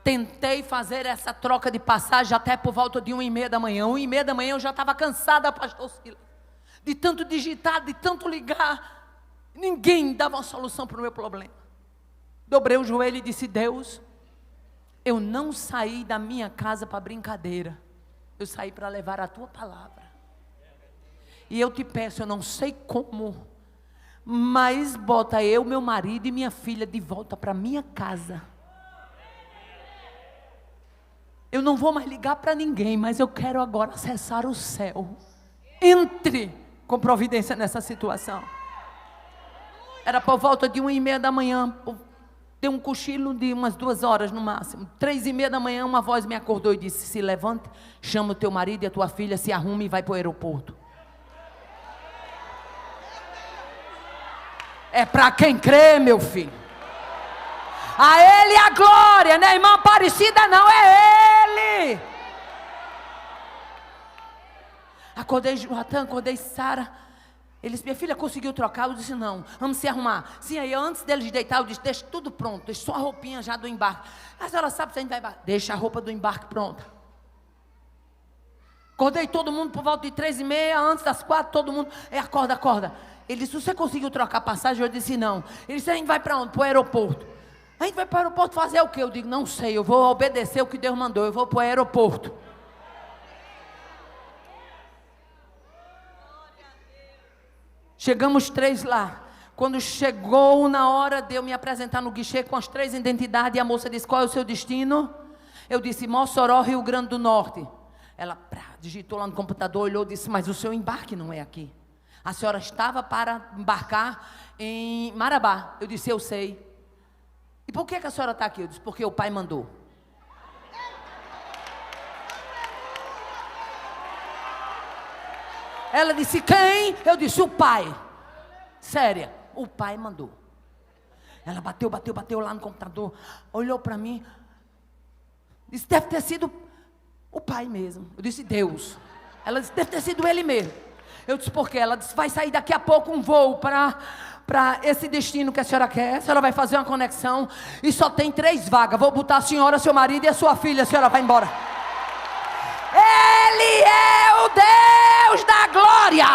Tentei fazer essa troca de passagem até por volta de 1h30 da manhã. 1h30 da manhã eu já estava cansada, pastor Silas, de tanto digitar, de tanto ligar. Ninguém dava uma solução para o meu problema. Dobrei o joelho e disse, Deus, eu não saí da minha casa para brincadeira. Eu saí para levar a tua palavra. E eu te peço, eu não sei como, mas bota eu, meu marido e minha filha de volta para minha casa. Eu não vou mais ligar para ninguém, mas eu quero agora acessar o céu. Entre com providência nessa situação. Era por volta de 1h30 da manhã, deu um cochilo de umas 2 horas no máximo. 3h30 da manhã, uma voz me acordou e disse, se levante, chama o teu marido e a tua filha, se arrume e vai para o aeroporto. É para quem crê, meu filho. A Ele a glória, não é irmã Aparecida não, é Ele. Acordei Joatã, acordei Sara. Ele disse, minha filha conseguiu trocar? Eu disse, não, vamos se arrumar. Sim, aí antes deles deitar, eu disse, deixa tudo pronto, deixa só a roupinha já do embarque. A senhora sabe se a gente vai embarcar? Deixa a roupa do embarque pronta. Acordei todo mundo por volta de 3h30, antes das 4, todo mundo, acorda, acorda. Ele disse, você conseguiu trocar a passagem? Eu disse, não. Ele disse, a gente vai para onde? Para o aeroporto. A gente vai para o aeroporto fazer o quê? Eu digo, não sei, eu vou obedecer o que Deus mandou, eu vou para o aeroporto. Chegamos 3 lá. Quando chegou na hora de eu me apresentar no guichê com as 3 identidades, a moça disse, qual é o seu destino? Eu disse, Mossoró, Rio Grande do Norte. Ela digitou lá no computador, olhou e disse, mas o seu embarque não é aqui. A senhora estava para embarcar em Marabá. Eu disse, eu sei. E por que a senhora está aqui? Eu disse, porque o pai mandou. Ela disse, quem? Eu disse, o pai. Séria, o pai mandou. Ela bateu lá no computador, olhou para mim, disse, deve ter sido o pai mesmo. Eu disse, Deus. Ela disse, deve ter sido ele mesmo. Eu disse, por quê? Ela disse, vai sair daqui a pouco um voo para esse destino que a senhora quer. A senhora vai fazer uma conexão e só tem 3 vagas. Vou botar a senhora, seu marido e a sua filha. A senhora vai embora. Ele é o Deus da glória.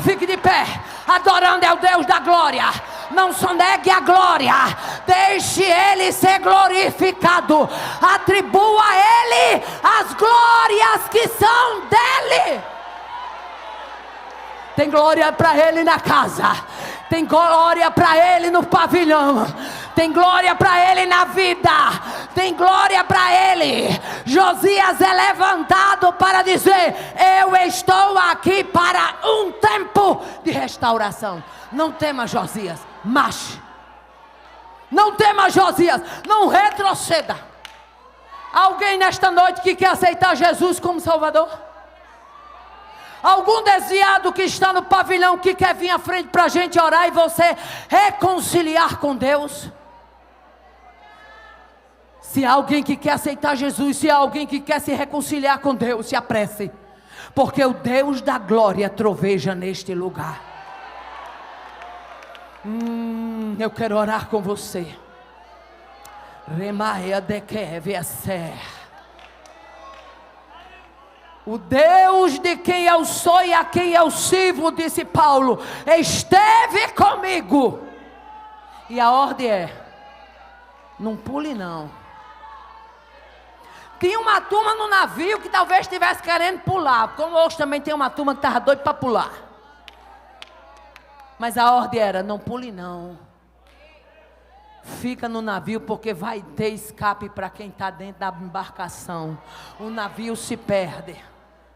Fique de pé, adorando é o Deus da glória. Não sonegue a glória, deixe Ele ser glorificado. Atribua a Ele as glórias que são dEle. Tem glória para Ele na casa, tem glória para Ele no pavilhão, tem glória para Ele na vida, Tem glória para ele. Josias é levantado para dizer: eu estou aqui para um tempo de restauração. Não tema, Josias, marche. Não tema, Josias, não retroceda. Alguém nesta noite que quer aceitar Jesus como Salvador? Algum desviado que está no pavilhão que quer vir à frente para a gente orar e você reconciliar com Deus? Se há alguém que quer aceitar Jesus, se há alguém que quer se reconciliar com Deus, se apresse, porque o Deus da glória troveja neste lugar. Eu quero orar com você. Remaia de que vier. O Deus de quem eu sou e a quem eu sirvo, disse Paulo, esteve comigo. E a ordem é: não pule não. Tinha uma turma no navio que talvez estivesse querendo pular, como hoje também tem uma turma que estava doida para pular. Mas a ordem era: não pule não. Fica no navio, porque vai ter escape para quem está dentro da embarcação. O navio se perde.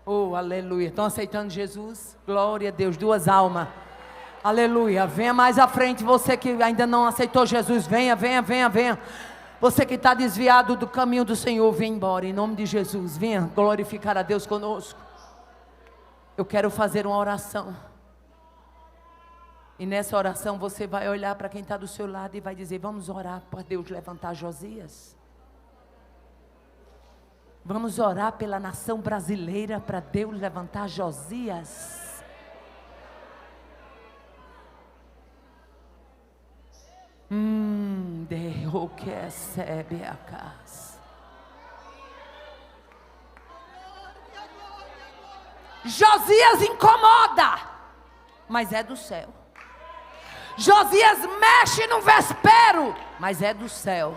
Oh, aleluia. Estão aceitando Jesus? Glória a Deus. 2 almas. Aleluia. Venha mais à frente, você que ainda não aceitou Jesus. Venha. Você que está desviado do caminho do Senhor, vem embora, em nome de Jesus. Venha glorificar a Deus conosco. Eu quero fazer uma oração. E nessa oração você vai olhar para quem está do seu lado e vai dizer: vamos orar para Deus levantar Josias. Vamos orar pela nação brasileira para Deus levantar Josias. Deus que recebe a casa. Josias incomoda, mas é do céu. Josias mexe no vespero, mas é do céu.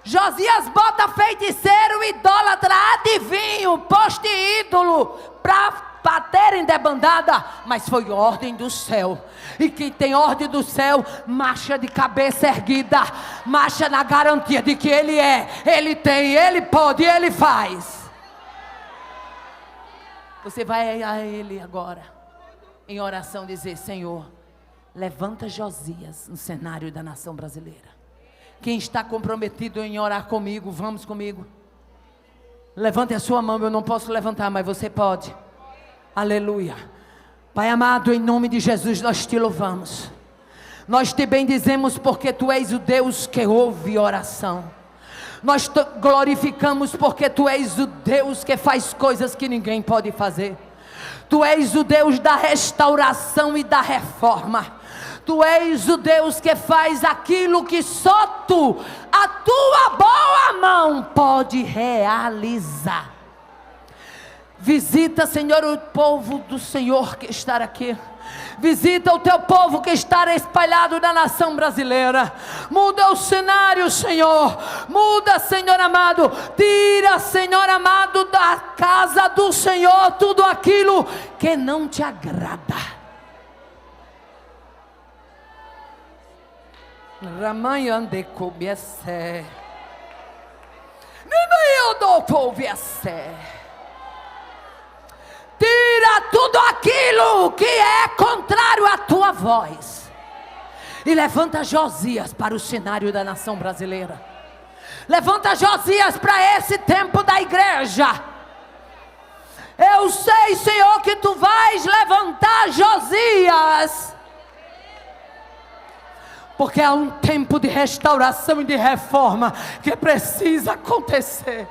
Josias bota feiticeiro, idólatra, adivinho, poste ídolo para baterem debandada, mas foi ordem do céu. E quem tem ordem do céu, marcha de cabeça erguida, marcha na garantia de que ele é, ele tem, ele pode, ele faz. Você vai a ele agora, em oração, dizer: Senhor, levanta Josias no cenário da nação brasileira. Quem está comprometido em orar comigo, vamos comigo. Levante a sua mão. Eu não posso levantar, mas você pode. Aleluia. Pai amado, em nome de Jesus nós te louvamos. Nós te bendizemos porque tu és o Deus que ouve oração. Nós te glorificamos porque tu és o Deus que faz coisas que ninguém pode fazer. Tu és o Deus da restauração e da reforma. Tu és o Deus que faz aquilo que só tu, a tua boa mão, pode realizar. Visita, Senhor, o povo do Senhor que está aqui. Visita o teu povo que está espalhado na nação brasileira. Muda o cenário, Senhor. Muda, Senhor amado. Tira, Senhor amado, da casa do Senhor tudo aquilo que não te agrada. Ramanhande cobiesse. Nem eu dou cobiesse. Tira tudo aquilo que é contrário à tua voz. E levanta Josias para o cenário da nação brasileira. Levanta Josias para esse tempo da igreja. Eu sei, Senhor, que tu vais levantar Josias. Porque há um tempo de restauração e de reforma que precisa acontecer.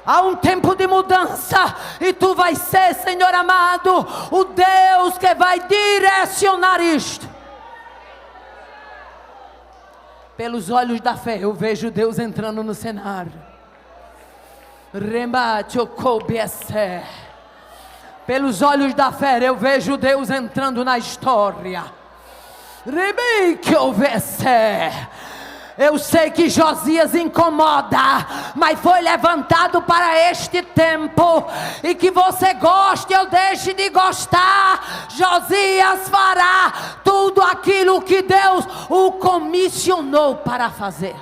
Há um tempo de mudança e tu vais ser, Senhor amado, o Deus que vai direcionar isto. Pelos olhos da fé eu vejo Deus entrando no cenário. Pelos olhos da fé eu vejo Deus entrando na história. Eu sei que Josias incomoda, mas foi levantado para este tempo. E que você goste ou deixe de gostar, Josias fará tudo aquilo que Deus o comissionou para fazer.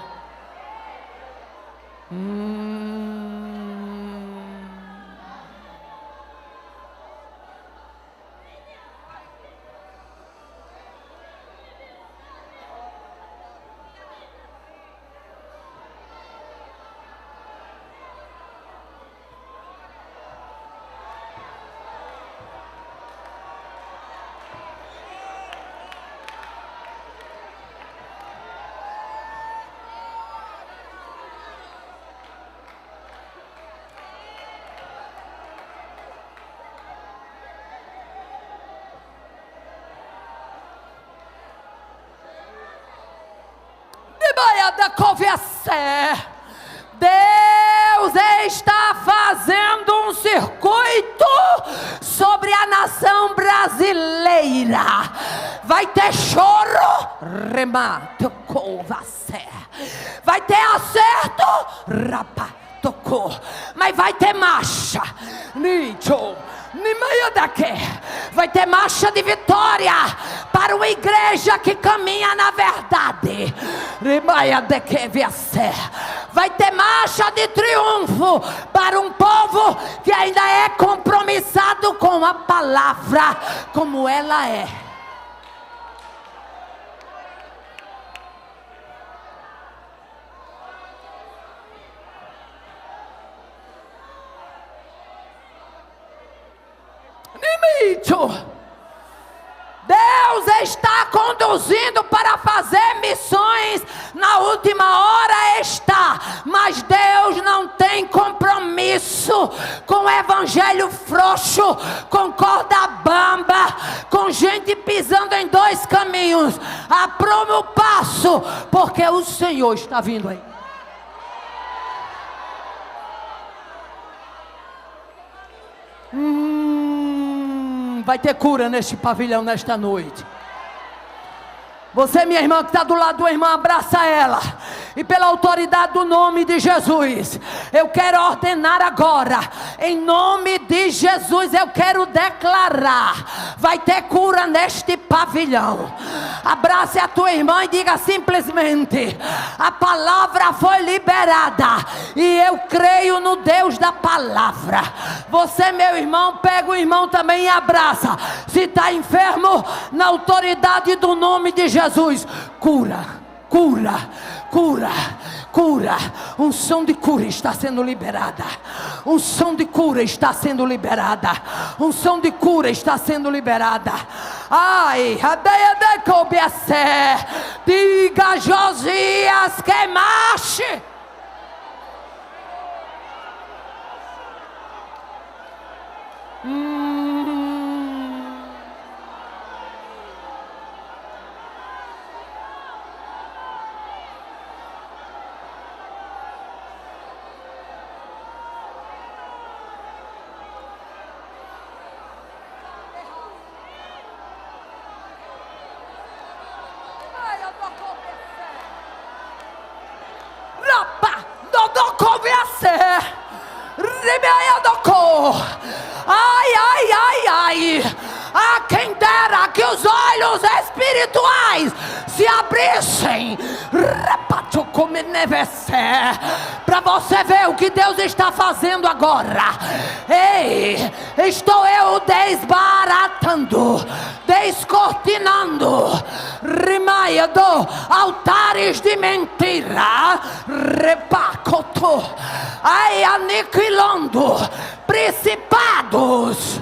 Deus está fazendo um circuito sobre a nação brasileira. Vai ter choro, remato, vai ter acerto, mas vai ter marcha. Vai ter marcha de vitória para uma igreja que caminha na verdade. Vai ter marcha de triunfo para um povo que ainda é compromissado com a palavra como ela é. Deus está conduzindo para fazer missões. Na última hora está, mas Deus não tem compromisso com o evangelho frouxo, com corda bamba, com gente pisando em dois caminhos. Apruma o passo, porque o Senhor está vindo aí. Vai ter cura neste pavilhão nesta noite. Você, minha irmã, que está do lado da irmã, abraça ela. E pela autoridade do nome de Jesus, eu quero ordenar agora, em nome de Jesus, eu quero declarar: vai ter cura neste pavilhão. Abrace a tua irmã e diga simplesmente: a palavra foi liberada e eu creio no Deus da palavra. Você, meu irmão, pega o irmão também e abraça. Se está enfermo, na autoridade do nome de Jesus, cura. Cura, cura, cura. Unção de cura está sendo liberada. Unção de cura está sendo liberada. Unção de cura está sendo liberada. Ai, diga Josias que marche. Ai, ai, ai, ai. Ah, quem dera que os olhos espirituais se abrissem para você ver o que Deus está fazendo agora. Ei, estou eu desbaratando, descortinando, rimaiado, altares de mentira, repacoto, ai, aniquilando principados.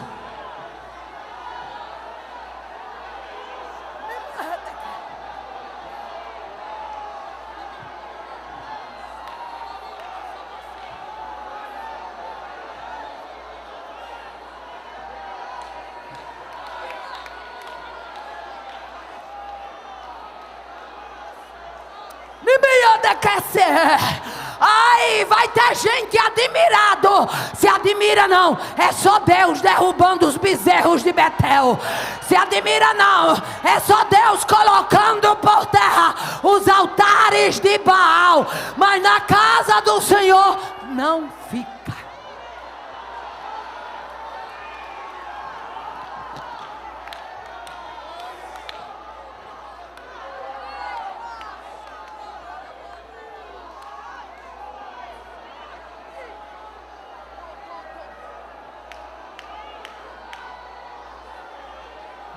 Ai, vai ter gente se admira não, é só Deus derrubando os bezerros de Betel. Se admira não, é só Deus colocando por terra os altares de Baal. Mas na casa do Senhor não fica.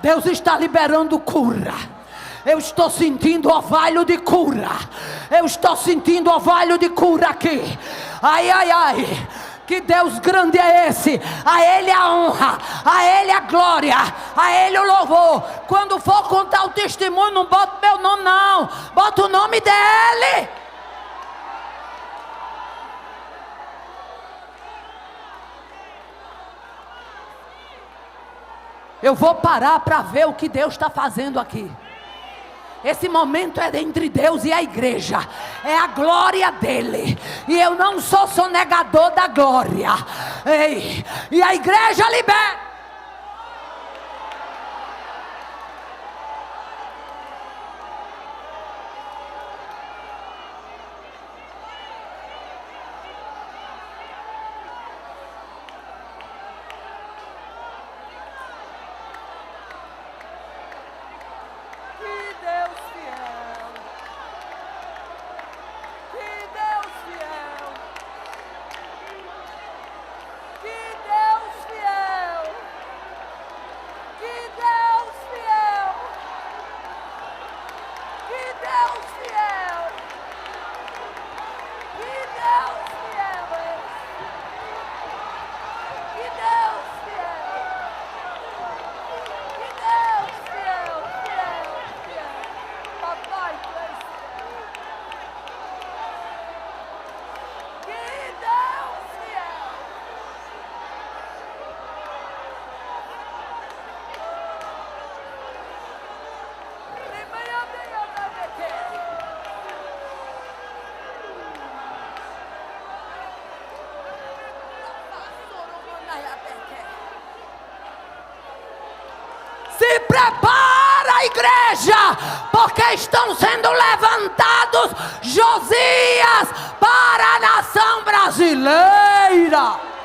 Deus está liberando cura. Eu estou sentindo orvalho de cura. Eu estou sentindo orvalho de cura aqui. Ai, ai, ai. Que Deus grande é esse? A Ele a honra, a Ele a glória, a Ele o louvor. Quando for contar o testemunho, não bota meu nome não, bota o nome dEle. Eu vou parar para ver o que Deus está fazendo aqui. Esse momento é entre Deus e a igreja. É a glória dele. E eu não sou sonegador da glória. Ei, e a igreja libera. Se prepara, igreja, porque estão sendo levantados Josias para a nação brasileira.